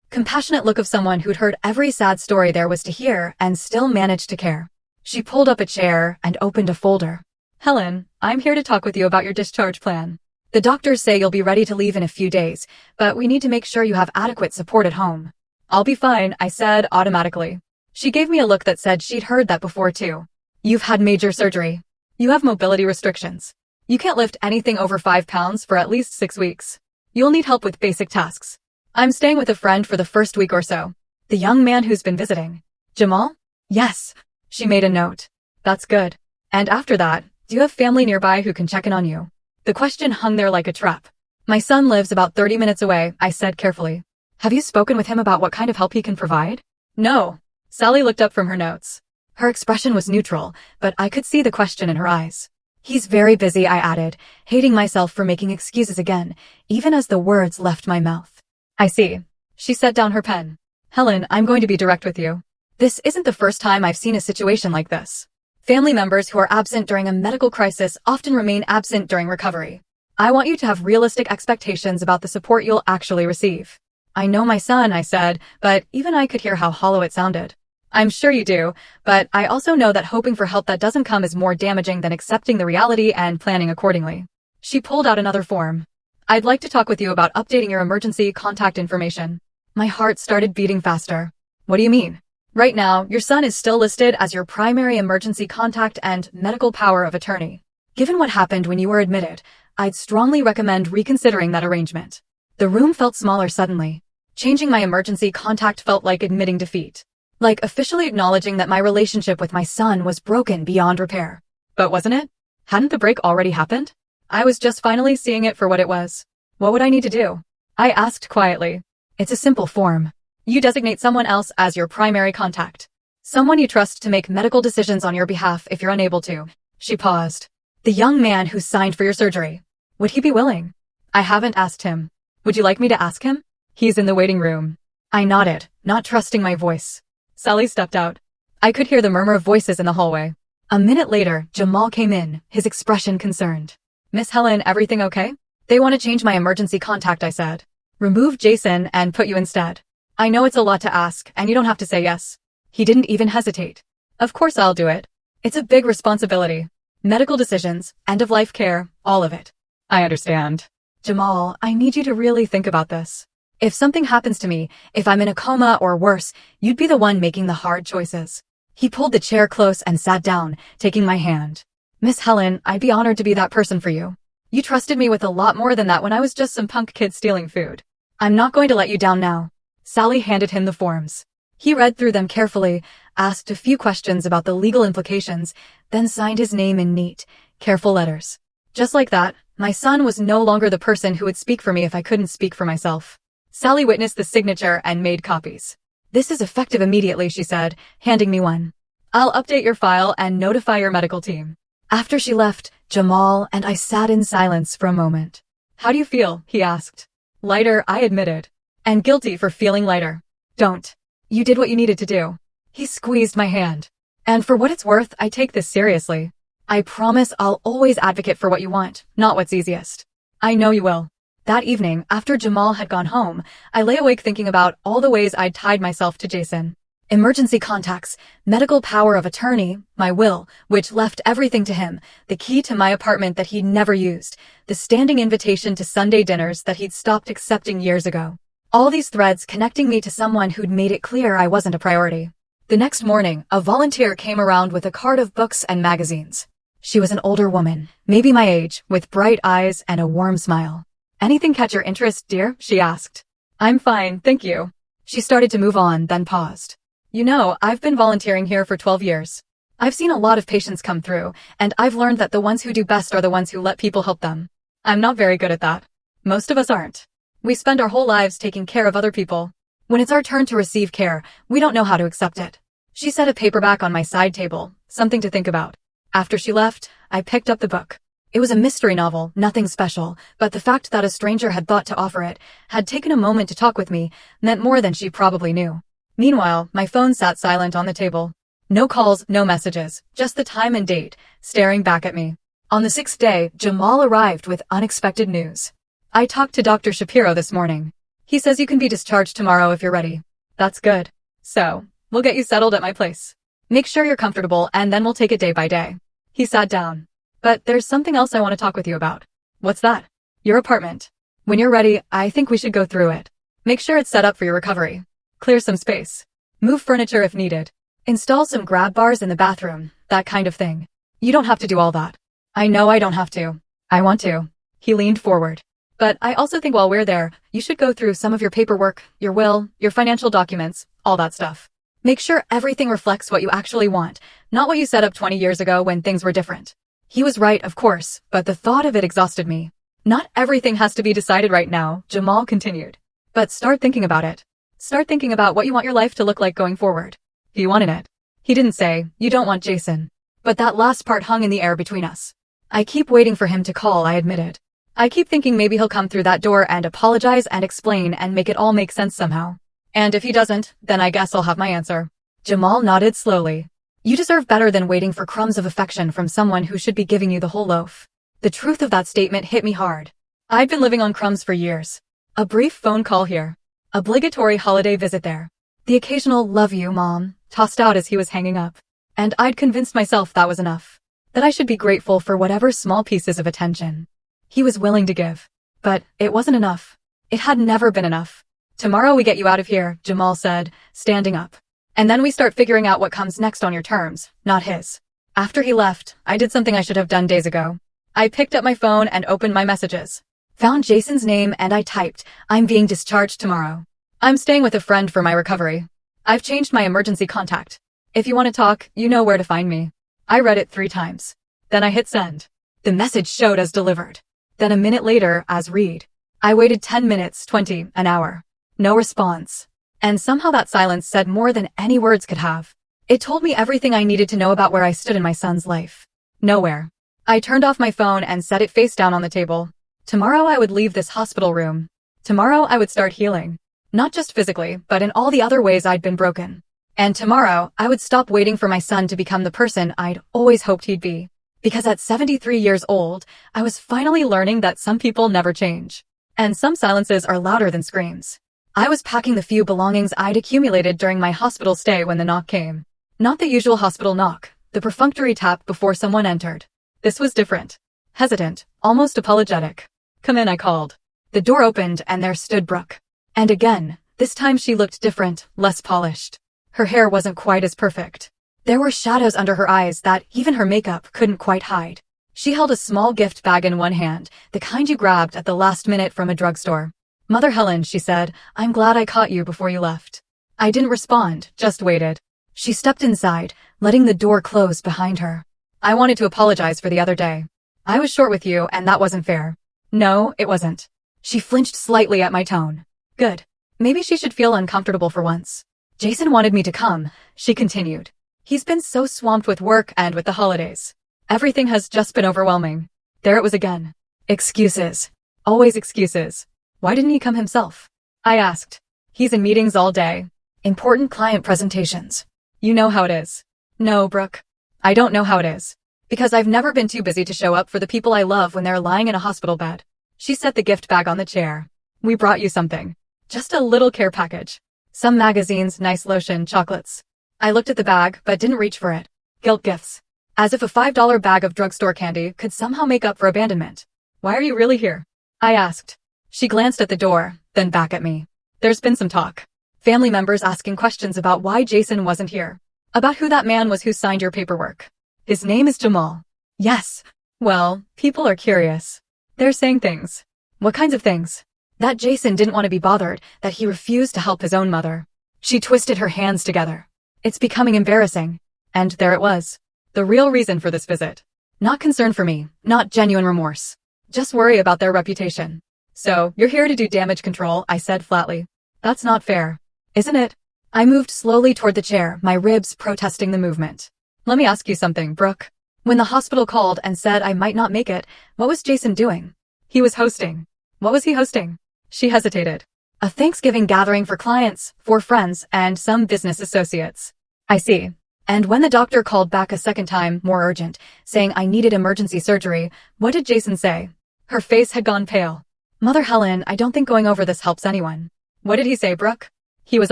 compassionate look of someone who'd heard every sad story there was to hear and still managed to care. She pulled up a chair and opened a folder. Helen, I'm here to talk with you about your discharge plan. The doctors say you'll be ready to leave in a few days, but we need to make sure you have adequate support at home. I'll be fine, I said automatically. She gave me a look that said she'd heard that before too. You've had major surgery. You have mobility restrictions. You can't lift anything over 5 pounds for at least 6 weeks. You'll need help with basic tasks. I'm staying with a friend for the first week or so. The young man who's been visiting. Jamal? Yes. She made a note. That's good. And after that, do you have family nearby who can check in on you? The question hung there like a trap. My son lives about 30 minutes away, I said carefully. Have you spoken with him about what kind of help he can provide? No. Sally looked up from her notes. Her expression was neutral, but I could see the question in her eyes. He's very busy, I added, hating myself for making excuses again, even as the words left my mouth. I see. She set down her pen. Helen, I'm going to be direct with you. This isn't the first time I've seen a situation like this. Family members who are absent during a medical crisis often remain absent during recovery. I want you to have realistic expectations about the support you'll actually receive. I know my son, I said, but even I could hear how hollow it sounded. I'm sure you do, but I also know that hoping for help that doesn't come is more damaging than accepting the reality and planning accordingly. She pulled out another form. I'd like to talk with you about updating your emergency contact information. My heart started beating faster. What do you mean? Right now, your son is still listed as your primary emergency contact and medical power of attorney. Given what happened when you were admitted, I'd strongly recommend reconsidering that arrangement. The room felt smaller suddenly. Changing my emergency contact felt like admitting defeat. Like officially acknowledging that my relationship with my son was broken beyond repair. But wasn't it? Hadn't the break already happened? I was just finally seeing it for what it was. What would I need to do? I asked quietly. It's a simple form. You designate someone else as your primary contact. Someone you trust to make medical decisions on your behalf if you're unable to. She paused. The young man who signed for your surgery. Would he be willing? I haven't asked him. Would you like me to ask him? He's in the waiting room. I nodded, not trusting my voice. Sally stepped out. I could hear the murmur of voices in the hallway. A minute later, Jamal came in, his expression concerned. Miss Helen, everything okay? They want to change my emergency contact, I said. Remove Jason and put you instead. I know it's a lot to ask, and you don't have to say yes. He didn't even hesitate. Of course I'll do it. It's a big responsibility. Medical decisions, end-of-life care, all of it. I understand. Jamal, I need you to really think about this. If something happens to me, if I'm in a coma or worse, you'd be the one making the hard choices. He pulled the chair close and sat down, taking my hand. Miss Helen, I'd be honored to be that person for you. You trusted me with a lot more than that when I was just some punk kid stealing food. I'm not going to let you down now. Sally handed him the forms. He read through them carefully, asked a few questions about the legal implications, then signed his name in neat, careful letters. Just like that, my son was no longer the person who would speak for me if I couldn't speak for myself. Sally witnessed the signature and made copies. This is effective immediately, she said, handing me one. I'll update your file and notify your medical team. After she left, Jamal and I sat in silence for a moment. How do you feel? He asked. Lighter, I admitted. And guilty for feeling lighter. Don't. You did what you needed to do. He squeezed my hand. And for what it's worth, I take this seriously. I promise I'll always advocate for what you want, not what's easiest. I know you will. That evening, after Jamal had gone home, I lay awake thinking about all the ways I'd tied myself to Jason. Emergency contacts, medical power of attorney, my will, which left everything to him, the key to my apartment that he'd never used, the standing invitation to Sunday dinners that he'd stopped accepting years ago. All these threads connecting me to someone who'd made it clear I wasn't a priority. The next morning, a volunteer came around with a cart of books and magazines. She was an older woman, maybe my age, with bright eyes and a warm smile. Anything catch your interest, dear? She asked. I'm fine, thank you. She started to move on, then paused. You know, I've been volunteering here for 12 years. I've seen a lot of patients come through, and I've learned that the ones who do best are the ones who let people help them. I'm not very good at that. Most of us aren't. We spend our whole lives taking care of other people. When it's our turn to receive care, we don't know how to accept it. She set a paperback on my side table, something to think about. After she left, I picked up the book. It was a mystery novel, nothing special, but the fact that a stranger had thought to offer it, had taken a moment to talk with me, meant more than she probably knew. Meanwhile, my phone sat silent on the table. No calls, no messages, just the time and date, staring back at me. On the 6th day, Jamal arrived with unexpected news. I talked to Dr. Shapiro this morning. He says you can be discharged tomorrow if you're ready. That's good. So, we'll get you settled at my place. Make sure you're comfortable and then we'll take it day by day. He sat down. But there's something else I want to talk with you about. What's that? Your apartment. When you're ready, I think we should go through it. Make sure it's set up for your recovery. Clear some space. Move furniture if needed. Install some grab bars in the bathroom, that kind of thing. You don't have to do all that. I know I don't have to. I want to. He leaned forward. But I also think while we're there, you should go through some of your paperwork, your will, your financial documents, all that stuff. Make sure everything reflects what you actually want, not what you set up 20 years ago when things were different. He was right, of course, but the thought of it exhausted me. Not everything has to be decided right now, Jamal continued. But start thinking about it. Start thinking about what you want your life to look like going forward. He wanted it. He didn't say, you don't want Jason. But that last part hung in the air between us. I keep waiting for him to call, I admitted. I keep thinking maybe he'll come through that door and apologize and explain and make it all make sense somehow. And if he doesn't, then I guess I'll have my answer. Jamal nodded slowly. You deserve better than waiting for crumbs of affection from someone who should be giving you the whole loaf. The truth of that statement hit me hard. I'd been living on crumbs for years. A brief phone call here. Obligatory holiday visit there. The occasional love you, Mom, tossed out as he was hanging up. And I'd convinced myself that was enough. That I should be grateful for whatever small pieces of attention he was willing to give. But it wasn't enough. It had never been enough. Tomorrow we get you out of here, Jamal said, standing up. And then we start figuring out what comes next on your terms, not his. After he left, I did something I should have done days ago. I picked up my phone and opened my messages. Found Jason's name and I typed, I'm being discharged tomorrow. I'm staying with a friend for my recovery. I've changed my emergency contact. If you want to talk, you know where to find me. I read it 3 times. Then I hit send. The message showed as delivered. Then a minute later, as read. I waited 10 minutes, 20, an hour. No response. And somehow that silence said more than any words could have. It told me everything I needed to know about where I stood in my son's life. Nowhere. I turned off my phone and set it face down on the table. Tomorrow I would leave this hospital room. Tomorrow I would start healing. Not just physically, but in all the other ways I'd been broken. And tomorrow, I would stop waiting for my son to become the person I'd always hoped he'd be. Because at 73 years old, I was finally learning that some people never change. And some silences are louder than screams. I was packing the few belongings I'd accumulated during my hospital stay when the knock came. Not the usual hospital knock, the perfunctory tap before someone entered. This was different. Hesitant, almost apologetic. Come in, I called. The door opened and there stood Brooke. And again, this time she looked different, less polished. Her hair wasn't quite as perfect. There were shadows under her eyes that even her makeup couldn't quite hide. She held a small gift bag in one hand, the kind you grabbed at the last minute from a drugstore. Mother Helen, she said, I'm glad I caught you before you left. I didn't respond, just waited. She stepped inside, letting the door close behind her. I wanted to apologize for the other day. I was short with you and that wasn't fair. No, it wasn't. She flinched slightly at my tone. Good. Maybe she should feel uncomfortable for once. Jason wanted me to come, she continued. He's been so swamped with work and with the holidays. Everything has just been overwhelming. There it was again. Excuses. Always excuses. Why didn't he come himself? I asked. He's in meetings all day. Important client presentations. You know how it is. No, Brooke. I don't know how it is. Because I've never been too busy to show up for the people I love when they're lying in a hospital bed. She set the gift bag on the chair. We brought you something. Just a little care package. Some magazines, nice lotion, chocolates. I looked at the bag, but didn't reach for it. Guilt gifts. As if a $5 bag of drugstore candy could somehow make up for abandonment. Why are you really here? I asked. She glanced at the door, then back at me. There's been some talk. Family members asking questions about why Jason wasn't here. About who that man was who signed your paperwork. His name is Jamal. Yes. Well, people are curious. They're saying things. What kinds of things? That Jason didn't want to be bothered, that he refused to help his own mother. She twisted her hands together. It's becoming embarrassing. And there it was. The real reason for this visit. Not concern for me, not genuine remorse. Just worry about their reputation. So, you're here to do damage control, I said flatly. That's not fair. Isn't it? I moved slowly toward the chair, my ribs protesting the movement. Let me ask you something, Brooke. When the hospital called and said I might not make it, what was Jason doing? He was hosting. What was he hosting? She hesitated. A Thanksgiving gathering for clients, for friends, and some business associates. I see. And when the doctor called back a second time, more urgent, saying I needed emergency surgery, what did Jason say? Her face had gone pale. Mother Helen, I don't think going over this helps anyone. What did he say, Brooke? He was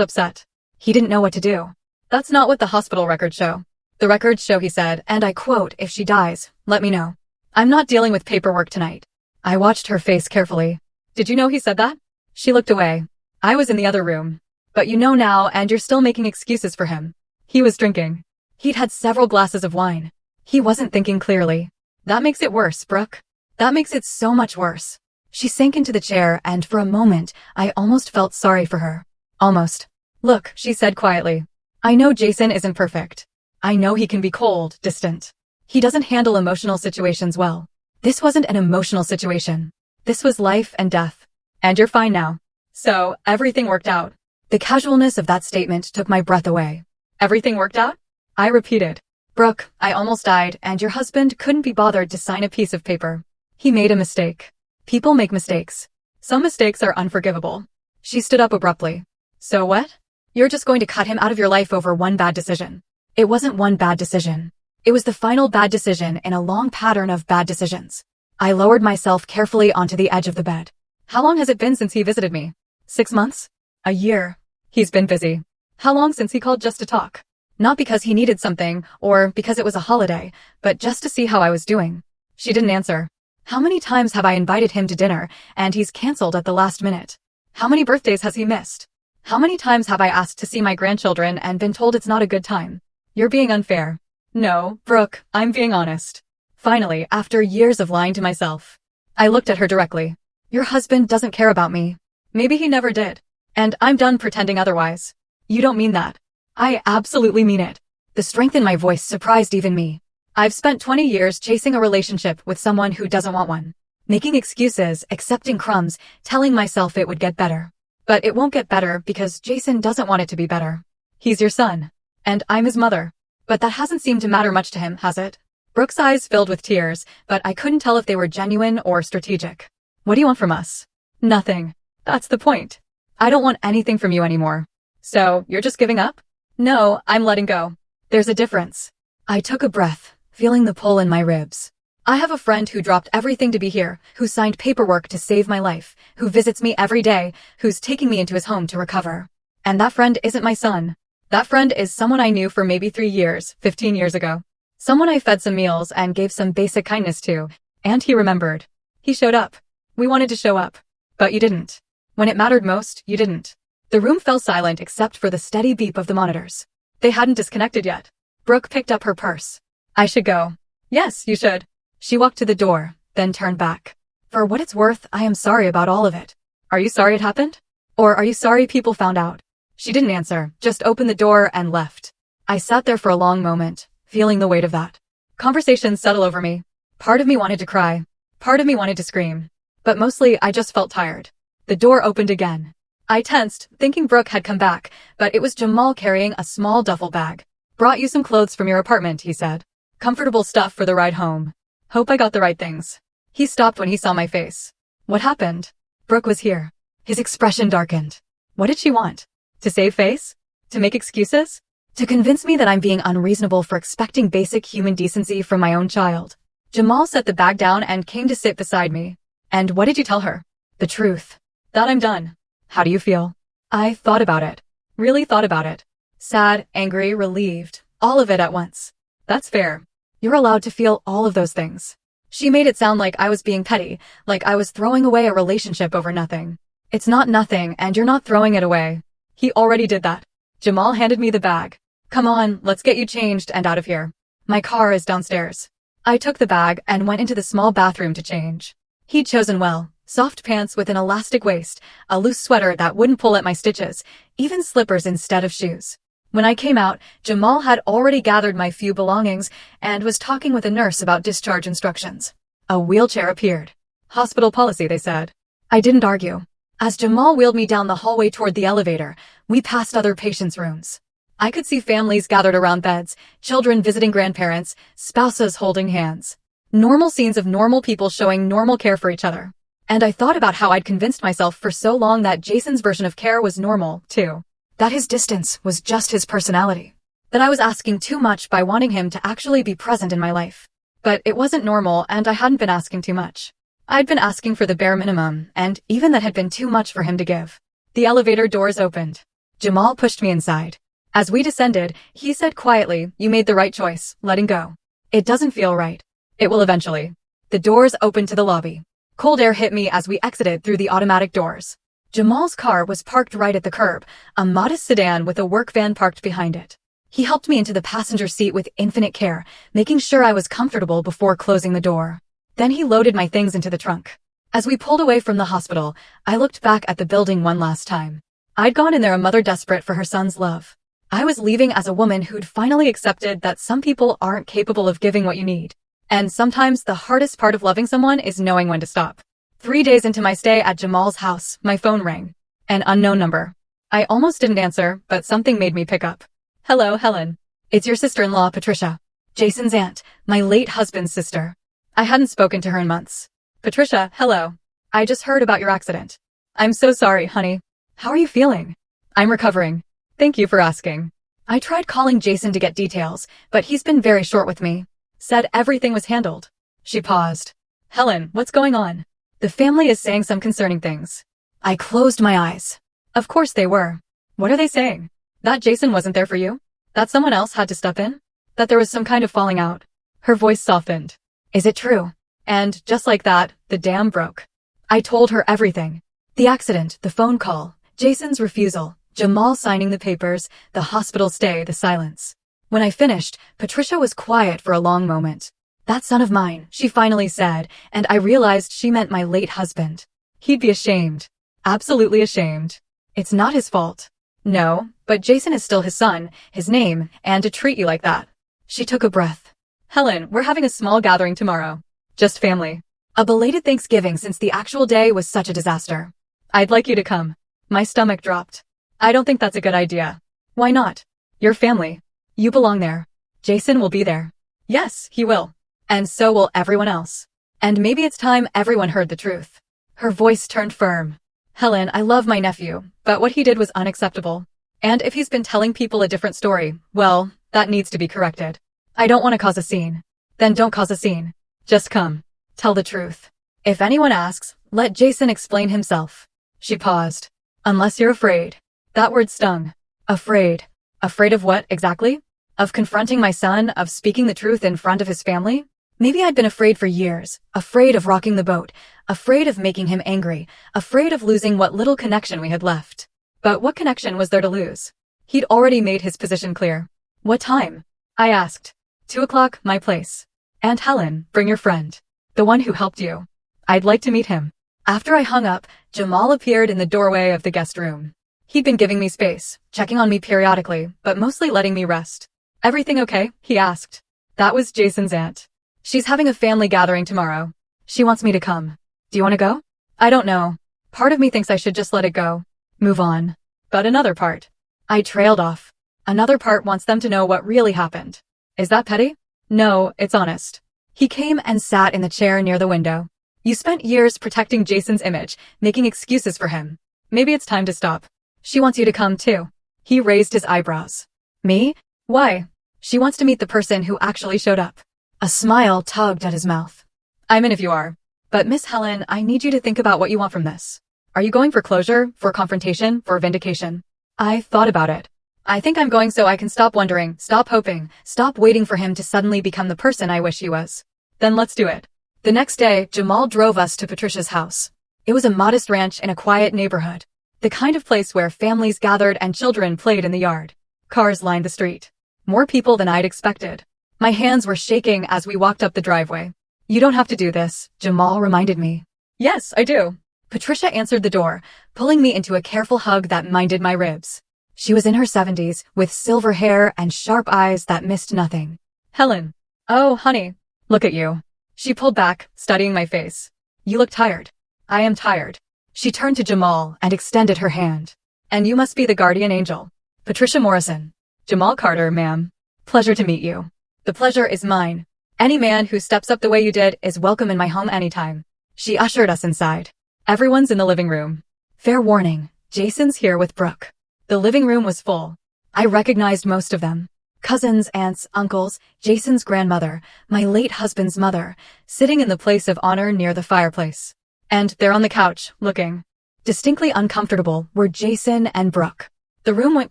upset. He didn't know what to do. That's not what the hospital records show. The records show, he said, and I quote, if she dies, let me know. I'm not dealing with paperwork tonight. I watched her face carefully. Did you know he said that? She looked away. I was in the other room. But you know now, and you're still making excuses for him. He was drinking. He'd had several glasses of wine. He wasn't thinking clearly. That makes it worse, Brooke. That makes it so much worse. She sank into the chair, and for a moment, I almost felt sorry for her. Almost. Look, she said quietly. I know Jason isn't perfect. I know he can be cold, distant. He doesn't handle emotional situations well. This wasn't an emotional situation. This was life and death. And you're fine now. So, everything worked out. The casualness of that statement took my breath away. Everything worked out? I repeated. Brooke, I almost died, and your husband couldn't be bothered to sign a piece of paper. He made a mistake. People make mistakes. Some mistakes are unforgivable. She stood up abruptly. So what? You're just going to cut him out of your life over one bad decision. It wasn't one bad decision. It was the final bad decision in a long pattern of bad decisions. I lowered myself carefully onto the edge of the bed. How long has it been since he visited me? 6 months? A year? He's been busy. How long since he called just to talk? Not because he needed something, or because it was a holiday, but just to see how I was doing. She didn't answer. How many times have I invited him to dinner, and he's canceled at the last minute? How many birthdays has he missed? How many times have I asked to see my grandchildren and been told it's not a good time? You're being unfair. No, Brooke, I'm being honest. Finally, after years of lying to myself, I looked at her directly. Your husband doesn't care about me. Maybe he never did. And I'm done pretending otherwise. You don't mean that. I absolutely mean it. The strength in my voice surprised even me. I've spent 20 years chasing a relationship with someone who doesn't want one. Making excuses, accepting crumbs, telling myself it would get better. But it won't get better because Jason doesn't want it to be better. He's your son. And I'm his mother. But that hasn't seemed to matter much to him, has it? Brooke's eyes filled with tears, but I couldn't tell if they were genuine or strategic. What do you want from us? Nothing. That's the point. I don't want anything from you anymore. So, you're just giving up? No, I'm letting go. There's a difference. I took a breath, feeling the pull in my ribs. I have a friend who dropped everything to be here, who signed paperwork to save my life, who visits me every day, who's taking me into his home to recover. And that friend isn't my son. That friend is someone I knew for maybe 3 years, 15 years ago. Someone I fed some meals and gave some basic kindness to, and he remembered. He showed up. We wanted to show up. But you didn't. When it mattered most, you didn't. The room fell silent except for the steady beep of the monitors. They hadn't disconnected yet. Brooke picked up her purse. I should go. Yes, you should. She walked to the door, then turned back. For what it's worth, I am sorry about all of it. Are you sorry it happened? Or are you sorry people found out? She didn't answer, just opened the door and left. I sat there for a long moment, feeling the weight of that. Conversations settled over me. Part of me wanted to cry. Part of me wanted to scream. But mostly, I just felt tired. The door opened again. I tensed, thinking Brooke had come back, but it was Jamal carrying a small duffel bag. Brought you some clothes from your apartment, he said. Comfortable stuff for the ride home. Hope I got the right things. He stopped when he saw my face. What happened? Brooke was here. His expression darkened. What did she want? To save face? To make excuses? To convince me that I'm being unreasonable for expecting basic human decency from my own child. Jamal set the bag down and came to sit beside me. And what did you tell her? The truth. That I'm done. How do you feel? I thought about it. Really thought about it. Sad, angry, relieved. All of it at once. That's fair. You're allowed to feel all of those things. She made it sound like I was being petty, like I was throwing away a relationship over nothing. It's not nothing, and you're not throwing it away. He already did that. Jamal handed me the bag. Come on, let's get you changed and out of here. My car is downstairs. I took the bag and went into the small bathroom to change. He'd chosen well. Soft pants with an elastic waist, a loose sweater that wouldn't pull at my stitches, even slippers instead of shoes. When I came out, Jamal had already gathered my few belongings and was talking with a nurse about discharge instructions. A wheelchair appeared. Hospital policy, they said. I didn't argue. As Jamal wheeled me down the hallway toward the elevator, we passed other patients' rooms. I could see families gathered around beds, children visiting grandparents, spouses holding hands. Normal scenes of normal people showing normal care for each other. And I thought about how I'd convinced myself for so long that Jason's version of care was normal, too. That his distance was just his personality. That I was asking too much by wanting him to actually be present in my life. But it wasn't normal, and I hadn't been asking too much. I'd been asking for the bare minimum, and even that had been too much for him to give. The elevator doors opened. Jamal pushed me inside. As we descended, he said quietly, "You made the right choice, letting go. It doesn't feel right. It will eventually." The doors opened to the lobby. Cold air hit me as we exited through the automatic doors. Jamal's car was parked right at the curb, a modest sedan with a work van parked behind it. He helped me into the passenger seat with infinite care, making sure I was comfortable before closing the door. Then he loaded my things into the trunk. As we pulled away from the hospital, I looked back at the building one last time. I'd gone in there a mother desperate for her son's love. I was leaving as a woman who'd finally accepted that some people aren't capable of giving what you need. And sometimes the hardest part of loving someone is knowing when to stop. 3 days into my stay at Jamal's house, my phone rang. An unknown number. I almost didn't answer, but something made me pick up. "Hello, Helen. It's your sister-in-law, Patricia. Jason's aunt, my late husband's sister." I hadn't spoken to her in months. "Patricia, hello. I just heard about your accident." "I'm so sorry, honey. How are you feeling?" "I'm recovering. Thank you for asking." I tried calling Jason to get details, but he's been very short with me. Said everything was handled. She paused. "Helen, what's going on?" "The family is saying some concerning things." I closed my eyes. Of course they were. What are they saying? That Jason wasn't there for you? That someone else had to step in? That there was some kind of falling out? Her voice softened. "Is it true?" And just like that, the dam broke. I told her everything. The accident, the phone call, Jason's refusal, Jamal signing the papers, the hospital stay, the silence. When I finished, Patricia was quiet for a long moment. "That son of mine," she finally said, and I realized she meant my late husband. He'd be ashamed. Absolutely ashamed. It's not his fault. "No, but Jason is still his son, his name, and to treat you like that." She took a breath. "Helen, we're having a small gathering tomorrow. Just family. A belated Thanksgiving since the actual day was such a disaster. I'd like you to come." My stomach dropped. "I don't think that's a good idea." "Why not? Your family. You belong there. Jason will be there." "Yes, he will. And so will everyone else. And maybe it's time everyone heard the truth." Her voice turned firm. "Helen, I love my nephew, but what he did was unacceptable. And if he's been telling people a different story, well, that needs to be corrected. I don't want to cause a scene." "Then don't cause a scene. Just come. Tell the truth. If anyone asks, let Jason explain himself." She paused. "Unless you're afraid." That word stung. Afraid. Afraid of what, exactly? Of confronting my son, of speaking the truth in front of his family? Maybe I'd been afraid for years, afraid of rocking the boat, afraid of making him angry, afraid of losing what little connection we had left. But what connection was there to lose? He'd already made his position clear. "What time?" I asked. 2 o'clock, my place. "And Helen, bring your friend. The one who helped you. I'd like to meet him." After I hung up, Jamal appeared in the doorway of the guest room. He'd been giving me space, checking on me periodically, but mostly letting me rest. "Everything okay?" he asked. That was Jason's aunt. "She's having a family gathering tomorrow. She wants me to come. Do you want to go?" "I don't know. Part of me thinks I should just let it go. Move on. But another part." I trailed off. "Another part wants them to know what really happened." "Is that petty?" "No, it's honest." He came and sat in the chair near the window. "You spent years protecting Jason's image, making excuses for him. Maybe it's time to stop. She wants you to come too." He raised his eyebrows. "Me? Why?" "She wants to meet the person who actually showed up." A smile tugged at his mouth. "I'm in if you are. But Miss Helen, I need you to think about what you want from this. Are you going for closure, for confrontation, for vindication?" I thought about it. "I think I'm going so I can stop wondering, stop hoping, stop waiting for him to suddenly become the person I wish he was." "Then let's do it." The next day, Jamal drove us to Patricia's house. It was a modest ranch in a quiet neighborhood. The kind of place where families gathered and children played in the yard. Cars lined the street. More people than I'd expected. My hands were shaking as we walked up the driveway. "You don't have to do this," Jamal reminded me. "Yes, I do." Patricia answered the door, pulling me into a careful hug that minded my ribs. She was in her 70s, with silver hair and sharp eyes that missed nothing. "Helen." "Oh, honey. Look at you." She pulled back, studying my face. "You look tired." "I am tired." She turned to Jamal and extended her hand. "And you must be the guardian angel." "Patricia Morrison." "Jamal Carter, ma'am. Pleasure to meet you." "The pleasure is mine. Any man who steps up the way you did is welcome in my home anytime." She ushered us inside. "Everyone's in the living room. Fair warning, Jason's here with Brooke." The living room was full. I recognized most of them. Cousins, aunts, uncles, Jason's grandmother, my late husband's mother, sitting in the place of honor near the fireplace. And there on the couch, looking distinctly uncomfortable, were Jason and Brooke. The room went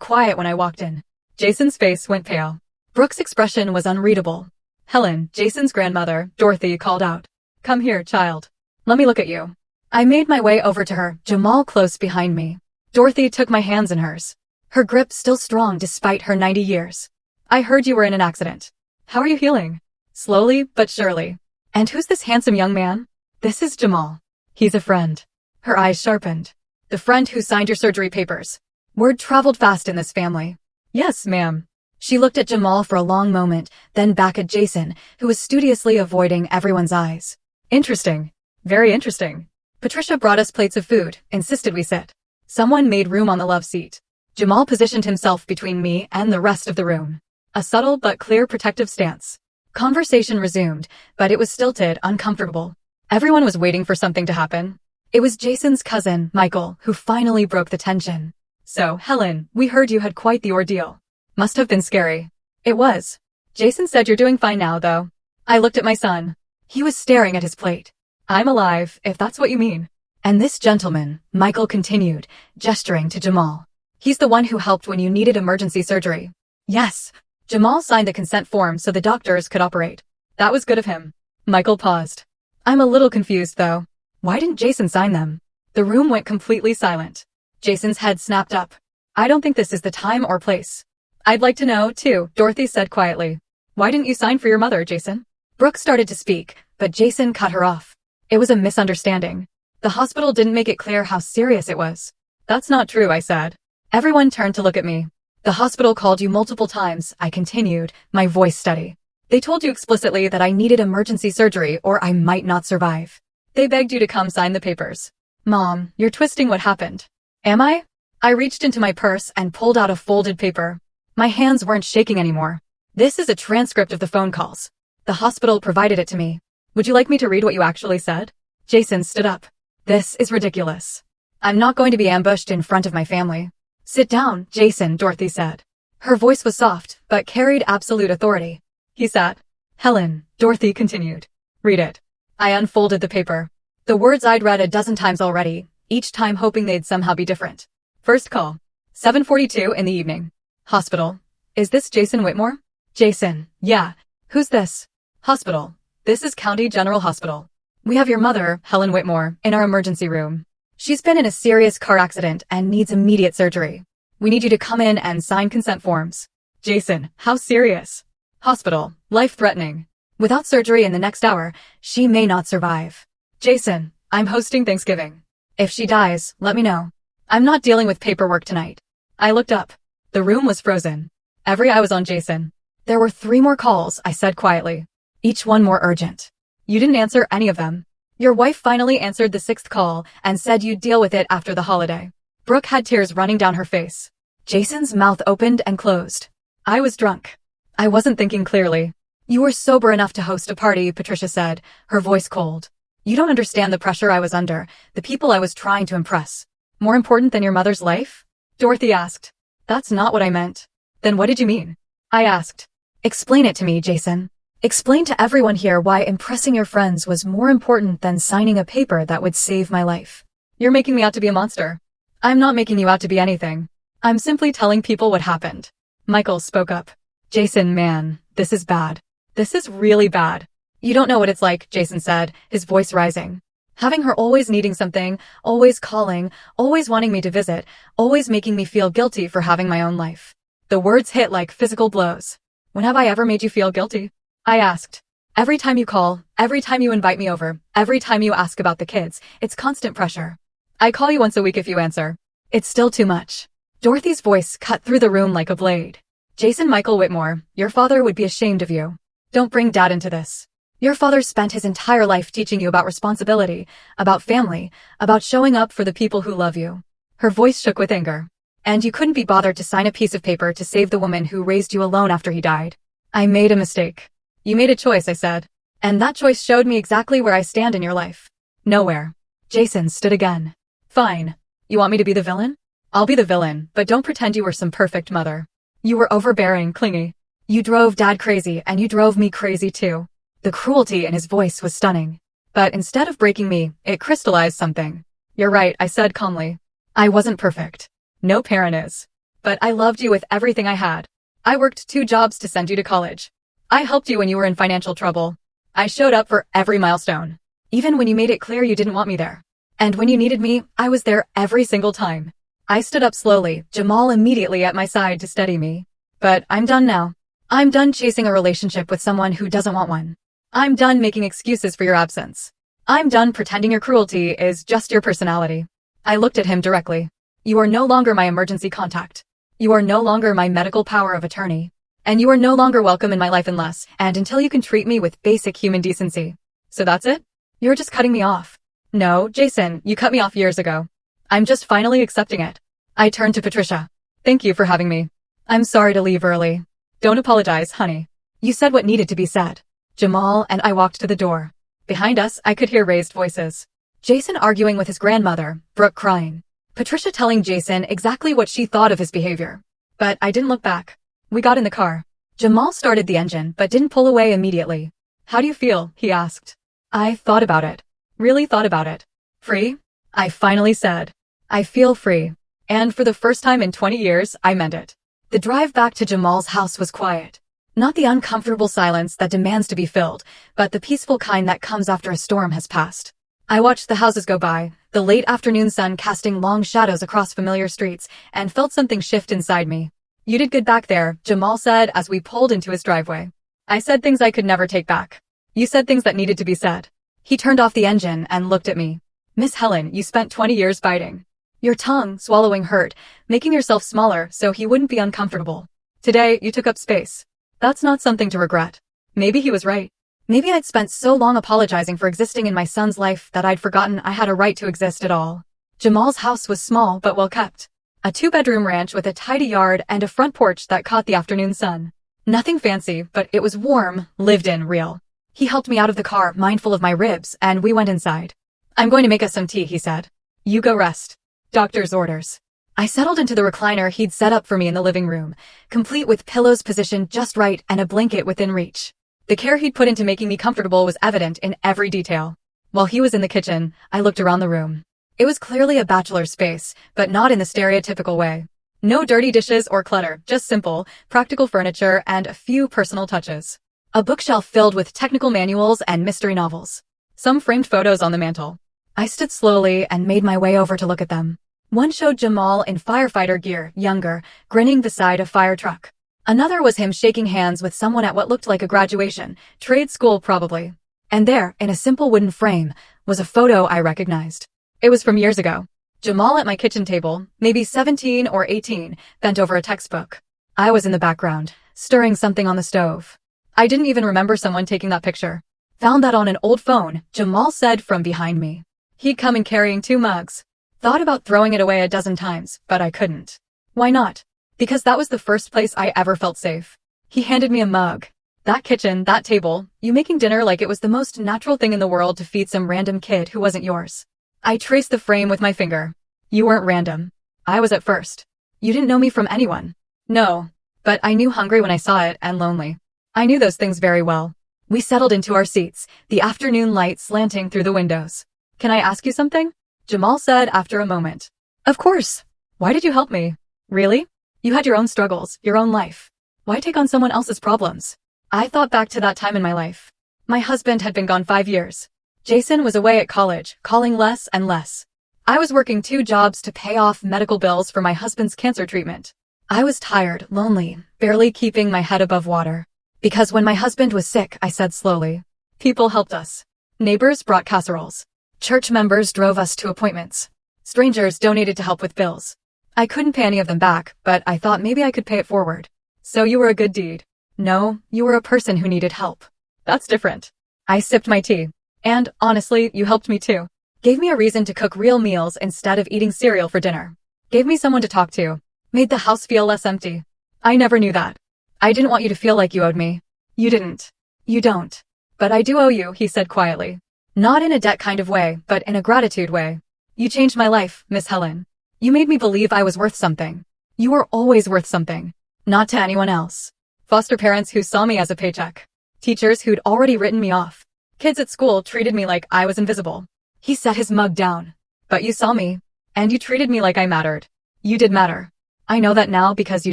quiet when I walked in. Jason's face went pale. Brooke's expression was unreadable. Helen, Jason's grandmother, Dorothy, called out, "Come here, child. Let me look at you." I made my way over to her, Jamal close behind me. Dorothy took my hands in hers, her grip still strong despite her 90 years. "I heard you were in an accident. How are you healing?" "Slowly, but surely." "And who's this handsome young man?" "This is Jamal. He's a friend." Her eyes sharpened. "The friend who signed your surgery papers." Word traveled fast in this family. "Yes, ma'am." She looked at Jamal for a long moment, then back at Jason, who was studiously avoiding everyone's eyes. "Interesting. Very interesting." Patricia brought us plates of food, insisted we sit. Someone made room on the love seat. Jamal positioned himself between me and the rest of the room. A subtle but clear protective stance. Conversation resumed, but it was stilted, uncomfortable. Everyone was waiting for something to happen. It was Jason's cousin, Michael, who finally broke the tension. "So, Helen, we heard you had quite the ordeal. Must have been scary." "It was." "Jason said you're doing fine now, though." I looked at my son. He was staring at his plate. "I'm alive, if that's what you mean." "And this gentleman," Michael continued, gesturing to Jamal. "He's the one who helped when you needed emergency surgery." "Yes." Jamal signed the consent form so the doctors could operate. "That was good of him." Michael paused. "I'm a little confused, though. Why didn't Jason sign them?" The room went completely silent. Jason's head snapped up. "I don't think this is the time or place." "I'd like to know, too," Dorothy said quietly. "Why didn't you sign for your mother, Jason?" Brooke started to speak, but Jason cut her off. "It was a misunderstanding. The hospital didn't make it clear how serious it was." "That's not true," I said. Everyone turned to look at me. "The hospital called you multiple times," I continued, my voice steady. "They told you explicitly that I needed emergency surgery or I might not survive. They begged you to come sign the papers." "Mom, you're twisting what happened." "Am I?" I reached into my purse and pulled out a folded paper. My hands weren't shaking anymore. "This is a transcript of the phone calls. The hospital provided it to me. Would you like me to read what you actually said?" Jason stood up. "This is ridiculous. I'm not going to be ambushed in front of my family." "Sit down, Jason," Dorothy said. Her voice was soft, but carried absolute authority. He sat. "Helen," Dorothy continued. "Read it." I unfolded the paper. The words I'd read a dozen times already, each time hoping they'd somehow be different. First call. 7:42 in the evening. Hospital. "Is this Jason Whitmore?" "Jason, yeah. Who's this?" "Hospital. This is County General Hospital. We have your mother, Helen Whitmore, in our emergency room. She's been in a serious car accident and needs immediate surgery. We need you to come in and sign consent forms." "Jason, how serious?" "Hospital. Life-threatening. Without surgery in the next hour, she may not survive." "Jason, I'm hosting Thanksgiving. If she dies, let me know. I'm not dealing with paperwork tonight." I looked up. The room was frozen. Every eye was on Jason. "There were 3 more calls," I said quietly. Each one more urgent. "You didn't answer any of them. Your wife finally answered the 6th call and said you'd deal with it after the holiday." Brooke had tears running down her face. Jason's mouth opened and closed. I was drunk. I wasn't thinking clearly. "You were sober enough to host a party," Patricia said, her voice cold. "You don't understand the pressure I was under, the people I was trying to impress. More important than your mother's life?" Dorothy asked. "That's not what I meant." "Then what did you mean?" I asked. "Explain it to me, Jason. Explain to everyone here why impressing your friends was more important than signing a paper that would save my life." "You're making me out to be a monster." "I'm not making you out to be anything. I'm simply telling people what happened." Michael spoke up. "Jason, man, this is bad. This is really bad." "You don't know what it's like," Jason said, his voice rising. "Having her always needing something, always calling, always wanting me to visit, always making me feel guilty for having my own life." The words hit like physical blows. "When have I ever made you feel guilty?" I asked. "Every time you call, every time you invite me over, every time you ask about the kids, it's constant pressure. I call you once a week if you answer. It's still too much." Dorothy's voice cut through the room like a blade. "Jason Michael Whitmore, your father would be ashamed of you. Don't bring Dad into this. Your father spent his entire life teaching you about responsibility, about family, about showing up for the people who love you." Her voice shook with anger. "And you couldn't be bothered to sign a piece of paper to save the woman who raised you alone after he died." "I made a mistake." "You made a choice," I said. "And that choice showed me exactly where I stand in your life." "Nowhere." Jason stood again. "Fine. You want me to be the villain? I'll be the villain, but don't pretend you were some perfect mother. You were overbearing, clingy. You drove Dad crazy and you drove me crazy too. The cruelty in his voice was stunning. But instead of breaking me, it crystallized something. You're right, I said calmly. I wasn't perfect. No parent is. But I loved you with everything I had. I worked 2 jobs to send you to college. I helped you when you were in financial trouble. I showed up for every milestone. Even when you made it clear you didn't want me there. And when you needed me, I was there every single time. I stood up slowly, Jamal immediately at my side to steady me. But I'm done now. I'm done chasing a relationship with someone who doesn't want one. I'm done making excuses for your absence. I'm done pretending your cruelty is just your personality. I looked at him directly. You are no longer my emergency contact. You are no longer my medical power of attorney. And you are no longer welcome in my life unless and until you can treat me with basic human decency. So that's it? You're just cutting me off. No, Jason, you cut me off years ago. I'm just finally accepting it. I turned to Patricia. Thank you for having me. I'm sorry to leave early. Don't apologize, honey. You said what needed to be said. Jamal and I walked to the door. Behind us, I could hear raised voices. Jason arguing with his grandmother, Brooke crying. Patricia telling Jason exactly what she thought of his behavior. But I didn't look back. We got in the car. Jamal started the engine but didn't pull away immediately. How do you feel? He asked. I thought about it. Really thought about it. Free? I finally said. I feel free. And for the first time in 20 years, I meant it. The drive back to Jamal's house was quiet. Not the uncomfortable silence that demands to be filled, but the peaceful kind that comes after a storm has passed. I watched the houses go by, the late afternoon sun casting long shadows across familiar streets, and felt something shift inside me. You did good back there, Jamal said as we pulled into his driveway. I said things I could never take back. You said things that needed to be said. He turned off the engine and looked at me. Miss Helen, you spent 20 years biting your tongue, swallowing hurt, making yourself smaller so he wouldn't be uncomfortable. Today, you took up space. That's not something to regret. Maybe he was right. Maybe I'd spent so long apologizing for existing in my son's life that I'd forgotten I had a right to exist at all. Jamal's house was small but well kept. A 2-bedroom ranch with a tidy yard and a front porch that caught the afternoon sun. Nothing fancy, but it was warm, lived in, real. He helped me out of the car, mindful of my ribs, and we went inside. I'm going to make us some tea, he said. You go rest. Doctor's orders. I settled into the recliner he'd set up for me in the living room, complete with pillows positioned just right and a blanket within reach. The care he'd put into making me comfortable was evident in every detail. While he was in the kitchen, I looked around the room. It was clearly a bachelor's space, but not in the stereotypical way. No dirty dishes or clutter, just simple, practical furniture and a few personal touches. A bookshelf filled with technical manuals and mystery novels. Some framed photos on the mantel. I stood slowly and made my way over to look at them. One showed Jamal in firefighter gear, younger, grinning beside a fire truck. Another was him shaking hands with someone at what looked like a graduation, trade school probably. And there, in a simple wooden frame, was a photo I recognized. It was from years ago. Jamal at my kitchen table, maybe 17 or 18, bent over a textbook. I was in the background, stirring something on the stove. I didn't even remember someone taking that picture. Found that on an old phone, Jamal said from behind me. He'd come in carrying 2 mugs. Thought about throwing it away a dozen times, but I couldn't. Why not? Because that was the first place I ever felt safe. He handed me a mug. That kitchen, that table, you making dinner like it was the most natural thing in the world to feed some random kid who wasn't yours. I traced the frame with my finger. You weren't random. I was at first. You didn't know me from anyone. No. But I knew hungry when I saw it and lonely. I knew those things very well. We settled into our seats, the afternoon light slanting through the windows. Can I ask you something? Jamal said after a moment. Of course. Why did you help me? Really? You had your own struggles, your own life. Why take on someone else's problems? I thought back to that time in my life. My husband had been gone 5 years. Jason was away at college, calling less and less. I was working 2 jobs to pay off medical bills for my husband's cancer treatment. I was tired, lonely, barely keeping my head above water. Because when my husband was sick, I said slowly, people helped us. Neighbors brought casseroles. Church members drove us to appointments. Strangers donated to help with bills. I couldn't pay any of them back, but I thought maybe I could pay it forward. So you were a good deed. No, you were a person who needed help. That's different. I sipped my tea. And, honestly, you helped me too. Gave me a reason to cook real meals instead of eating cereal for dinner. Gave me someone to talk to. Made the house feel less empty. I never knew that. I didn't want you to feel like you owed me. You didn't. You don't. But I do owe you, he said quietly. Not in a debt kind of way, but in a gratitude way. You changed my life, Miss Helen. You made me believe I was worth something. You were always worth something. Not to anyone else. Foster parents who saw me as a paycheck. Teachers who'd already written me off. Kids at school treated me like I was invisible. He set his mug down. But you saw me. And you treated me like I mattered. You did matter. I know that now because you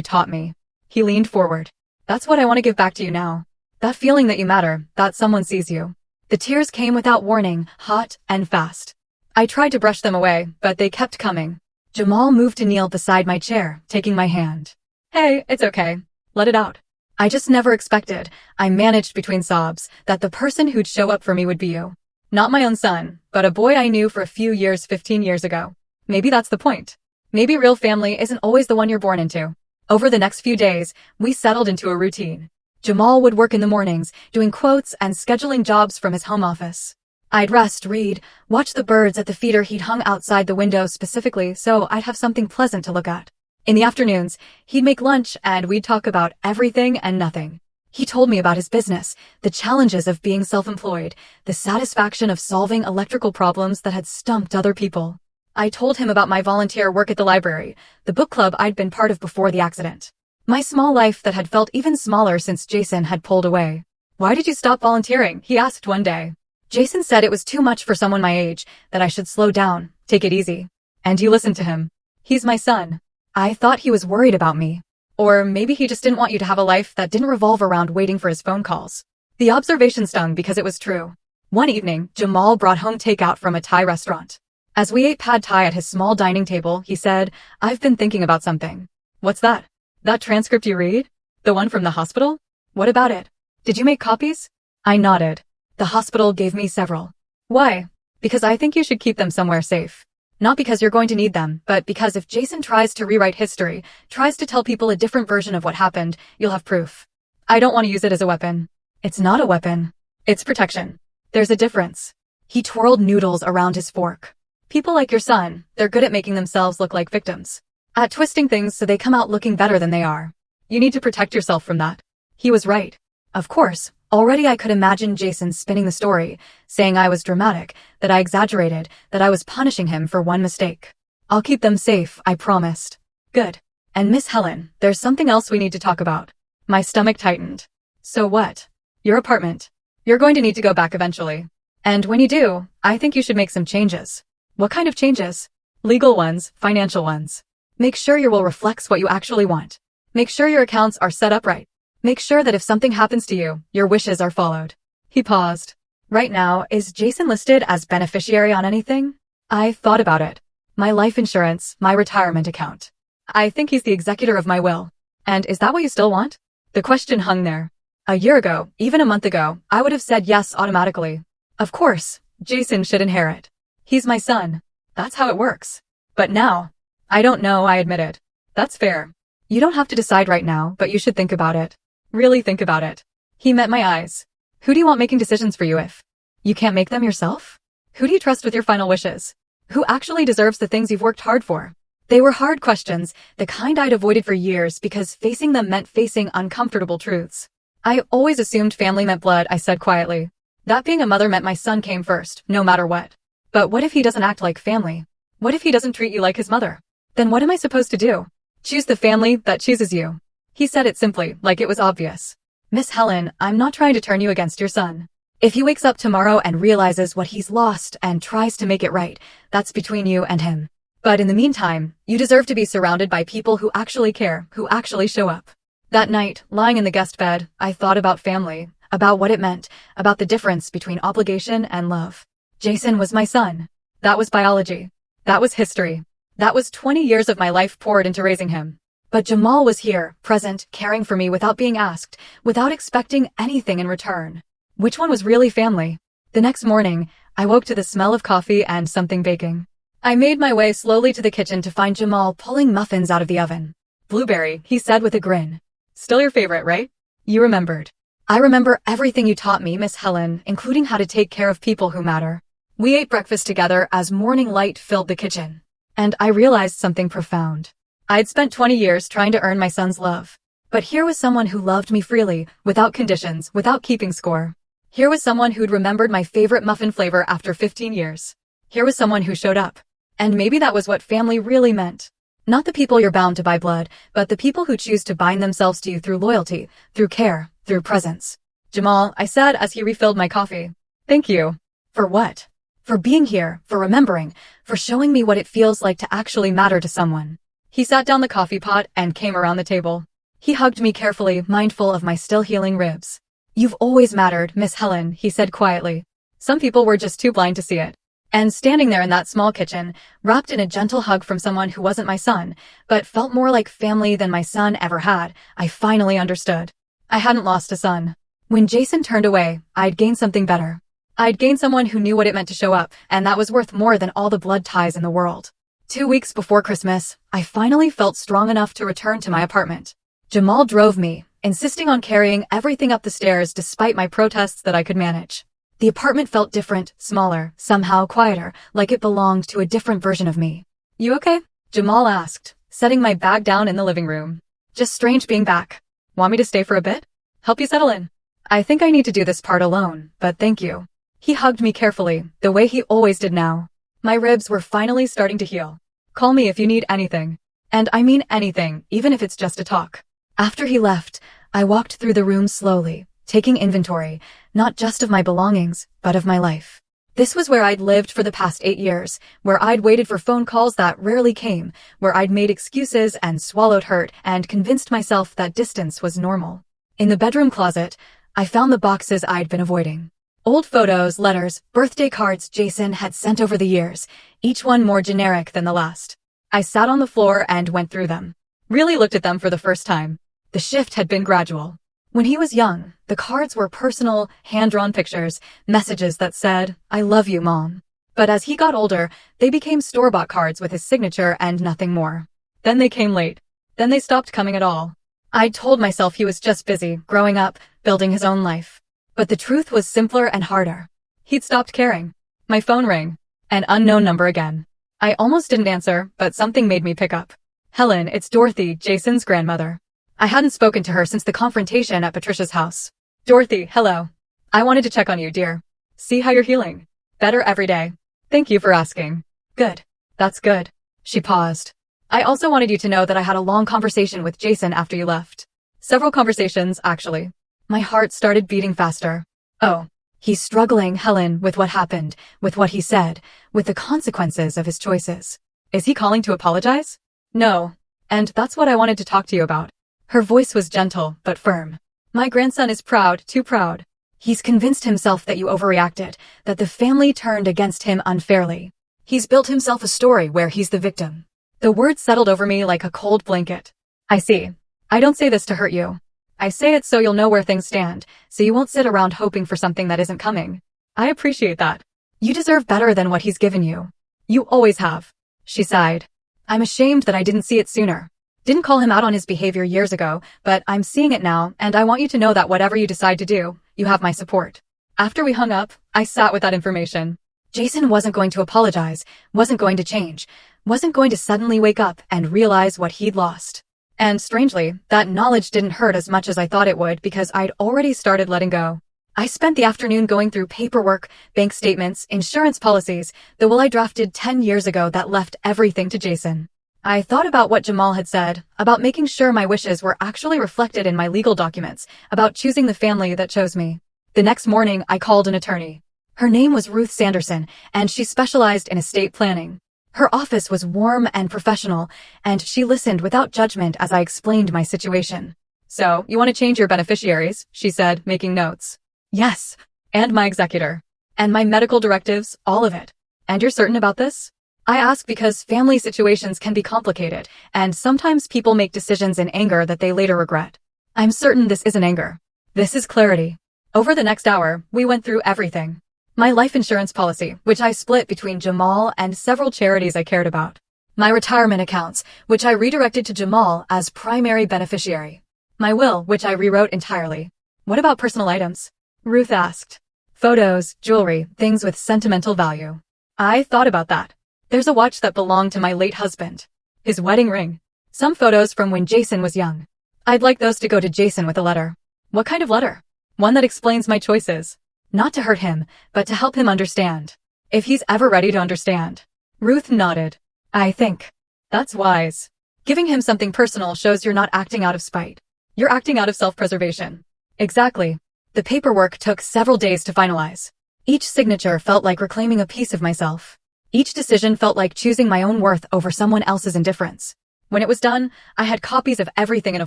taught me. He leaned forward. That's what I want to give back to you now. That feeling that you matter, that someone sees you. The tears came without warning, hot and fast. I tried to brush them away, but they kept coming. Jamal moved to kneel beside my chair, taking my hand. Hey, it's okay. Let it out. I just never expected, I managed between sobs, that the person who'd show up for me would be you. Not my own son, but a boy I knew for a few years 15 years ago. Maybe that's the point. Maybe real family isn't always the one you're born into. Over the next few days, we settled into a routine. Jamal would work in the mornings, doing quotes and scheduling jobs from his home office. I'd rest, read, watch the birds at the feeder he'd hung outside the window specifically so I'd have something pleasant to look at. In the afternoons, he'd make lunch and we'd talk about everything and nothing. He told me about his business, the challenges of being self-employed, the satisfaction of solving electrical problems that had stumped other people. I told him about my volunteer work at the library, the book club I'd been part of before the accident. My small life that had felt even smaller since Jason had pulled away. Why did you stop volunteering? He asked one day. Jason said it was too much for someone my age, that I should slow down, take it easy. And you listened to him. He's my son. I thought he was worried about me. Or maybe he just didn't want you to have a life that didn't revolve around waiting for his phone calls. The observation stung because it was true. One evening, Jamal brought home takeout from a Thai restaurant. As we ate pad Thai at his small dining table, he said, I've been thinking about something. What's that? That transcript you read? The one from the hospital? What about it? Did you make copies? I nodded. The hospital gave me several. Why? Because I think you should keep them somewhere safe. Not because you're going to need them, but because if Jason tries to rewrite history, tries to tell people a different version of what happened, you'll have proof. I don't want to use it as a weapon. It's not a weapon. It's protection. There's a difference. He twirled noodles around his fork. People like your son, they're good at making themselves look like victims. At twisting things so they come out looking better than they are. You need to protect yourself from that. He was right. Of course, already I could imagine Jason spinning the story, saying I was dramatic, that I exaggerated, that I was punishing him for one mistake. I'll keep them safe, I promised. Good. And Miss Helen, there's something else we need to talk about. My stomach tightened. So what? Your apartment. You're going to need to go back eventually. And when you do, I think you should make some changes. What kind of changes? Legal ones, financial ones. Make sure your will reflects what you actually want. Make sure your accounts are set up right. Make sure that if something happens to you, your wishes are followed. He paused. Right now, is Jason listed as beneficiary on anything? I thought about it. My life insurance, my retirement account. I think he's the executor of my will. And is that what you still want? The question hung there. A year ago, even a month ago, I would have said yes automatically. Of course, Jason should inherit. He's my son. That's how it works. But now, I don't know, I admit it. That's fair. You don't have to decide right now, but you should think about it. Really think about it. He met my eyes. Who do you want making decisions for you if you can't make them yourself? Who do you trust with your final wishes? Who actually deserves the things you've worked hard for? They were hard questions, the kind I'd avoided for years because facing them meant facing uncomfortable truths. I always assumed family meant blood, I said quietly. That being a mother meant my son came first, no matter what. But what if he doesn't act like family? What if he doesn't treat you like his mother? Then what am I supposed to do? Choose the family that chooses you. He said it simply, like it was obvious. Miss Helen, I'm not trying to turn you against your son. If he wakes up tomorrow and realizes what he's lost and tries to make it right, that's between you and him. But in the meantime, you deserve to be surrounded by people who actually care, who actually show up. That night, lying in the guest bed, I thought about family, about what it meant, about the difference between obligation and love. Jason was my son. That was biology. That was history. That was 20 years of my life poured into raising him. But Jamal was here, present, caring for me without being asked, without expecting anything in return. Which one was really family? The next morning, I woke to the smell of coffee and something baking. I made my way slowly to the kitchen to find Jamal pulling muffins out of the oven. Blueberry, he said with a grin. Still your favorite, right? You remembered. I remember everything you taught me, Miss Helen, including how to take care of people who matter. We ate breakfast together as morning light filled the kitchen. And I realized something profound. I'd spent 20 years trying to earn my son's love. But here was someone who loved me freely, without conditions, without keeping score. Here was someone who'd remembered my favorite muffin flavor after 15 years. Here was someone who showed up. And maybe that was what family really meant. Not the people you're bound to by blood, but the people who choose to bind themselves to you through loyalty, through care, through presence. Jamal, I said as he refilled my coffee. Thank you. For what? For being here, for remembering, for showing me what it feels like to actually matter to someone. He sat down the coffee pot and came around the table. He hugged me carefully, mindful of my still healing ribs. You've always mattered, Miss Helen, he said quietly. Some people were just too blind to see it. And standing there in that small kitchen, wrapped in a gentle hug from someone who wasn't my son, but felt more like family than my son ever had, I finally understood. I hadn't lost a son. When Jason turned away, I'd gained something better. I'd gained someone who knew what it meant to show up, and that was worth more than all the blood ties in the world. 2 weeks before Christmas, I finally felt strong enough to return to my apartment. Jamal drove me, insisting on carrying everything up the stairs despite my protests that I could manage. The apartment felt different, smaller, somehow quieter, like it belonged to a different version of me. You okay? Jamal asked, setting my bag down in the living room. Just strange being back. Want me to stay for a bit? Help you settle in? I think I need to do this part alone, but thank you. He hugged me carefully, the way he always did now. My ribs were finally starting to heal. Call me if you need anything. And I mean anything, even if it's just a talk. After he left, I walked through the room slowly, taking inventory, not just of my belongings, but of my life. This was where I'd lived for the past 8 years, where I'd waited for phone calls that rarely came, where I'd made excuses and swallowed hurt and convinced myself that distance was normal. In the bedroom closet, I found the boxes I'd been avoiding. Old photos, letters, birthday cards Jason had sent over the years, each one more generic than the last. I sat on the floor and went through them. Really looked at them for the first time. The shift had been gradual. When he was young, the cards were personal, hand-drawn pictures, messages that said, "I love you, Mom." But as he got older, they became store-bought cards with his signature and nothing more. Then they came late. Then they stopped coming at all. I'd told myself he was just busy, growing up, building his own life. But the truth was simpler and harder. He'd stopped caring. My phone rang. An unknown number again. I almost didn't answer, but something made me pick up. Helen, it's Dorothy, Jason's grandmother. I hadn't spoken to her since the confrontation at Patricia's house. Dorothy, hello. I wanted to check on you, dear. See how you're healing. Better every day. Thank you for asking. Good. That's good. She paused. I also wanted you to know that I had a long conversation with Jason after you left. Several conversations, actually. My heart started beating faster. Oh, he's struggling, Helen, with what happened, with what he said, with the consequences of his choices. Is he calling to apologize? No. And that's what I wanted to talk to you about. Her voice was gentle, but firm. My grandson is proud, too proud. He's convinced himself that you overreacted, that the family turned against him unfairly. He's built himself a story where he's the victim. The words settled over me like a cold blanket. I see. I don't say this to hurt you. I say it so you'll know where things stand, so you won't sit around hoping for something that isn't coming. I appreciate that. You deserve better than what he's given you. You always have. She sighed. I'm ashamed that I didn't see it sooner. Didn't call him out on his behavior years ago, but I'm seeing it now, and I want you to know that whatever you decide to do, you have my support. After we hung up, I sat with that information. Jason wasn't going to apologize, wasn't going to change, wasn't going to suddenly wake up and realize what he'd lost. And strangely, that knowledge didn't hurt as much as I thought it would because I'd already started letting go. I spent the afternoon going through paperwork, bank statements, insurance policies, the will I drafted 10 years ago that left everything to Jason. I thought about what Jamal had said, about making sure my wishes were actually reflected in my legal documents, about choosing the family that chose me. The next morning, I called an attorney. Her name was Ruth Sanderson, and she specialized in estate planning. Her office was warm and professional, and she listened without judgment as I explained my situation. So, you want to change your beneficiaries, she said, making notes. Yes. And my executor. And my medical directives, all of it. And you're certain about this? I ask because family situations can be complicated, and sometimes people make decisions in anger that they later regret. I'm certain this isn't anger. This is clarity. Over the next hour, we went through everything. My life insurance policy, which I split between Jamal and several charities I cared about. My retirement accounts, which I redirected to Jamal as primary beneficiary. My will, which I rewrote entirely. What about personal items? Ruth asked. Photos, jewelry, things with sentimental value. I thought about that. There's a watch that belonged to my late husband. His wedding ring. Some photos from when Jason was young. I'd like those to go to Jason with a letter. What kind of letter? One that explains my choices. Not to hurt him, but to help him understand. If he's ever ready to understand. Ruth nodded. I think. That's wise. Giving him something personal shows you're not acting out of spite. You're acting out of self-preservation. Exactly. The paperwork took several days to finalize. Each signature felt like reclaiming a piece of myself. Each decision felt like choosing my own worth over someone else's indifference. When it was done, I had copies of everything in a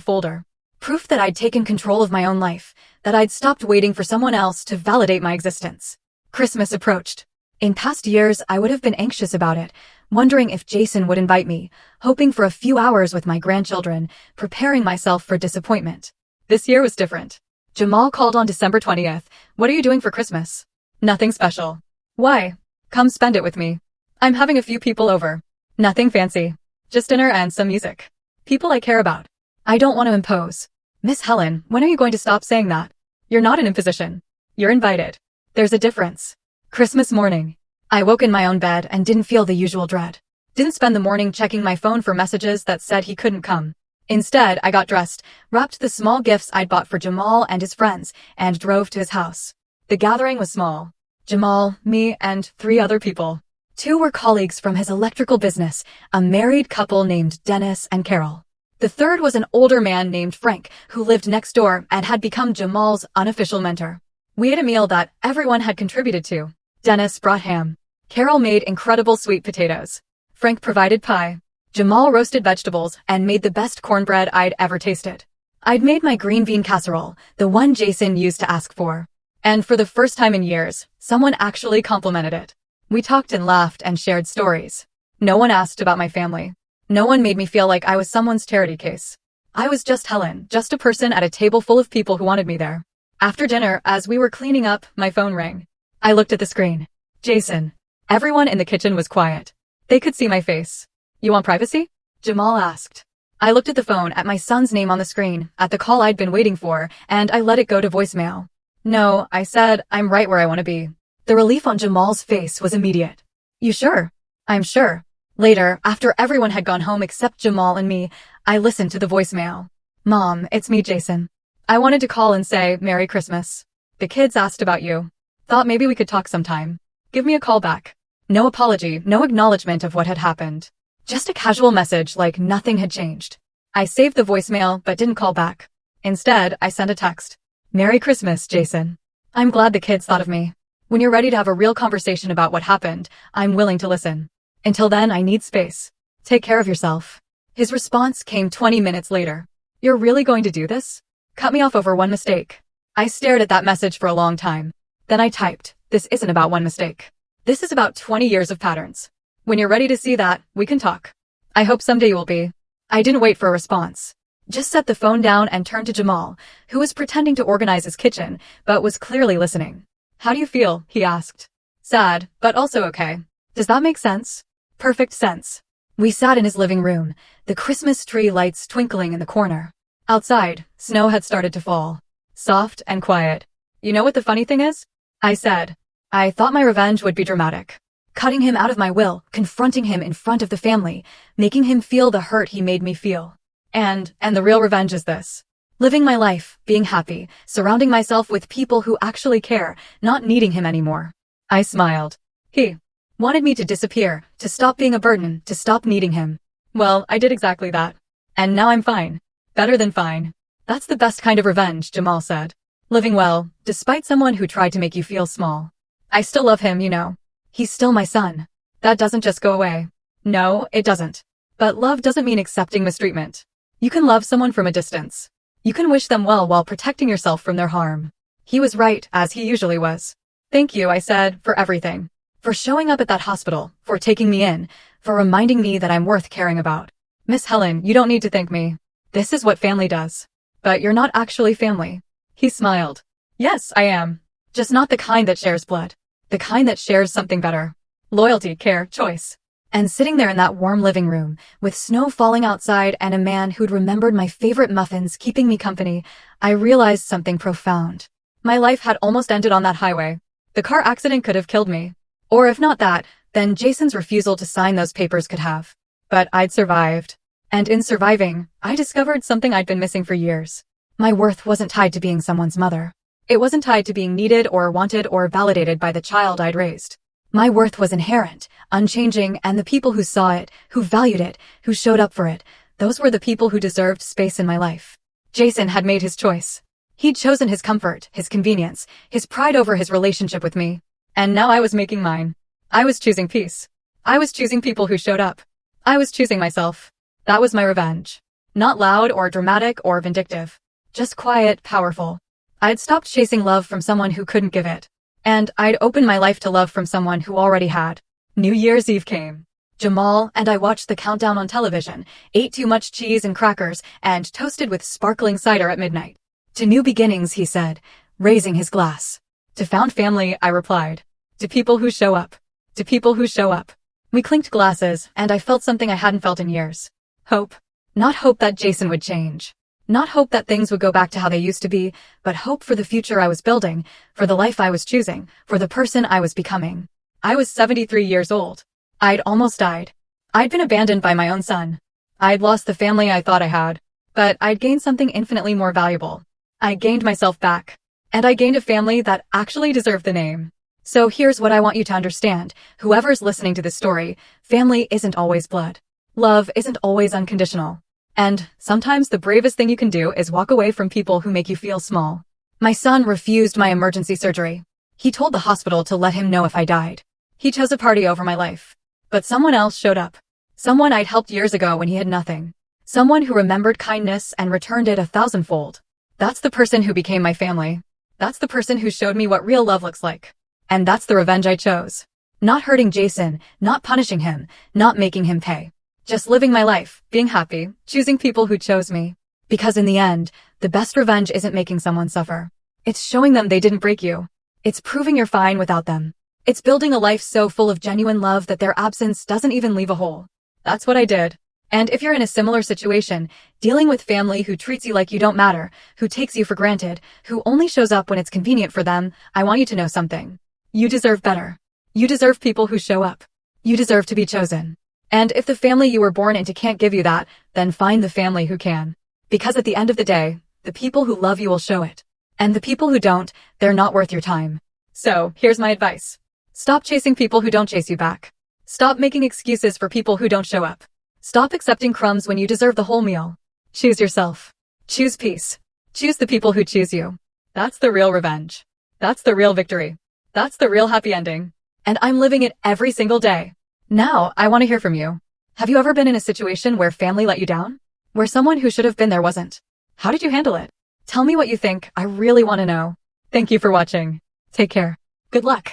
folder. Proof that I'd taken control of my own life, that I'd stopped waiting for someone else to validate my existence. Christmas approached. In past years, I would have been anxious about it, wondering if Jason would invite me, hoping for a few hours with my grandchildren, preparing myself for disappointment. This year was different. Jamal called on December 20th. What are you doing for Christmas? Nothing special. Why? Come spend it with me. I'm having a few people over. Nothing fancy. Just dinner and some music. People I care about. I don't want to impose. Miss Helen, when are you going to stop saying that? You're not an imposition. You're invited. There's a difference. Christmas morning. I woke in my own bed and didn't feel the usual dread. Didn't spend the morning checking my phone for messages that said he couldn't come. Instead, I got dressed, wrapped the small gifts I'd bought for Jamal and his friends, and drove to his house. The gathering was small. Jamal, me, and 3 other people. 2 were colleagues from his electrical business, a married couple named Dennis and Carol. The 3rd was an older man named Frank, who lived next door and had become Jamal's unofficial mentor. We ate a meal that everyone had contributed to. Dennis brought ham. Carol made incredible sweet potatoes. Frank provided pie. Jamal roasted vegetables and made the best cornbread I'd ever tasted. I'd made my green bean casserole, the one Jason used to ask for. And for the first time in years, someone actually complimented it. We talked and laughed and shared stories. No one asked about my family. No one made me feel like I was someone's charity case. I was just Helen, just a person at a table full of people who wanted me there. After dinner, as we were cleaning up, my phone rang. I looked at the screen. Jason. Everyone in the kitchen was quiet. They could see my face. You want privacy? Jamal asked. I looked at the phone, at my son's name on the screen, at the call I'd been waiting for, and I let it go to voicemail. No, I said, I'm right where I want to be. The relief on Jamal's face was immediate. You sure? I'm sure. Later, after everyone had gone home except Jamal and me, I listened to the voicemail. Mom, it's me, Jason. I wanted to call and say Merry Christmas. The kids asked about you. Thought maybe we could talk sometime. Give me a call back. No apology, no acknowledgement of what had happened. Just a casual message like nothing had changed. I saved the voicemail but didn't call back. Instead, I sent a text. Merry Christmas, Jason. I'm glad the kids thought of me. When you're ready to have a real conversation about what happened, I'm willing to listen. Until then, I need space. Take care of yourself. His response came 20 minutes later. You're really going to do this? Cut me off over one mistake. I stared at that message for a long time. Then I typed, this isn't about one mistake. This is about 20 years of patterns. When you're ready to see that, we can talk. I hope someday you will be. I didn't wait for a response. Just set the phone down and turned to Jamal, who was pretending to organize his kitchen, but was clearly listening. How do you feel? He asked. Sad, but also okay. Does that make sense? Perfect sense. We sat in his living room, the Christmas tree lights twinkling in the corner. Outside, snow had started to fall. Soft and quiet. You know what the funny thing is? I said. I thought my revenge would be dramatic. Cutting him out of my will, confronting him in front of the family, making him feel the hurt he made me feel. And the real revenge is this. Living my life, being happy, surrounding myself with people who actually care, not needing him anymore. I smiled. He wanted me to disappear, to stop being a burden, to stop needing him. Well, I did exactly that. And now I'm fine. Better than fine. That's the best kind of revenge, Jamal said. Living well, despite someone who tried to make you feel small. I still love him, you know. He's still my son. That doesn't just go away. No, it doesn't. But love doesn't mean accepting mistreatment. You can love someone from a distance. You can wish them well while protecting yourself from their harm. He was right, as he usually was. Thank you, I said, for everything. For showing up at that hospital, for taking me in, for reminding me that I'm worth caring about. Miss Helen, you don't need to thank me. This is what family does. But you're not actually family. He smiled. Yes, I am. Just not the kind that shares blood. The kind that shares something better. Loyalty, care, choice. And sitting there in that warm living room, with snow falling outside and a man who'd remembered my favorite muffins keeping me company, I realized something profound. My life had almost ended on that highway. The car accident could have killed me. Or if not that, then Jason's refusal to sign those papers could have. But I'd survived. And in surviving, I discovered something I'd been missing for years. My worth wasn't tied to being someone's mother. It wasn't tied to being needed or wanted or validated by the child I'd raised. My worth was inherent, unchanging, and the people who saw it, who valued it, who showed up for it, Those were the people who deserved space in my life. Jason had made his choice. He'd chosen his comfort, his convenience, his pride over his relationship with me. And now I was making mine. I was choosing peace. I was choosing people who showed up. I was choosing myself. That was my revenge. Not loud or dramatic or vindictive. Just quiet, powerful. I'd stopped chasing love from someone who couldn't give it. And I'd opened my life to love from someone who already had. New Year's Eve came. Jamal and I watched the countdown on television, ate too much cheese and crackers, and toasted with sparkling cider at midnight. To new beginnings, he said, raising his glass. To found family, I replied. To people who show up. To people who show up. We clinked glasses, and I felt something I hadn't felt in years. Hope. Not hope that Jason would change. Not hope that things would go back to how they used to be, but hope for the future I was building, for the life I was choosing, for the person I was becoming. I was 73 years old. I'd almost died. I'd been abandoned by my own son. I'd lost the family I thought I had. But I'd gained something infinitely more valuable. I gained myself back. And I gained a family that actually deserved the name. So here's what I want you to understand. Whoever's listening to this story, family isn't always blood. Love isn't always unconditional. And sometimes the bravest thing you can do is walk away from people who make you feel small. My son refused my emergency surgery. He told the hospital to let him know if I died. He chose a party over my life. But someone else showed up. Someone I'd helped years ago when he had nothing. Someone who remembered kindness and returned it 1,000-fold. That's the person who became my family. That's the person who showed me what real love looks like. And that's the revenge I chose. Not hurting Jason, not punishing him, not making him pay. Just living my life, being happy, choosing people who chose me. Because in the end, the best revenge isn't making someone suffer. It's showing them they didn't break you. It's proving you're fine without them. It's building a life so full of genuine love that their absence doesn't even leave a hole. That's what I did. And if you're in a similar situation, dealing with family who treats you like you don't matter, who takes you for granted, who only shows up when it's convenient for them, I want you to know something. You deserve better. You deserve people who show up. You deserve to be chosen. And if the family you were born into can't give you that, then find the family who can. Because at the end of the day, the people who love you will show it. And the people who don't, they're not worth your time. So, here's my advice. Stop chasing people who don't chase you back. Stop making excuses for people who don't show up. Stop accepting crumbs when you deserve the whole meal. Choose yourself. Choose peace. Choose the people who choose you. That's the real revenge. That's the real victory. That's the real happy ending. And I'm living it every single day. Now, I want to hear from you. Have you ever been in a situation where family let you down? Where someone who should have been there wasn't? How did you handle it? Tell me what you think. I really want to know. Thank you for watching. Take care. Good luck.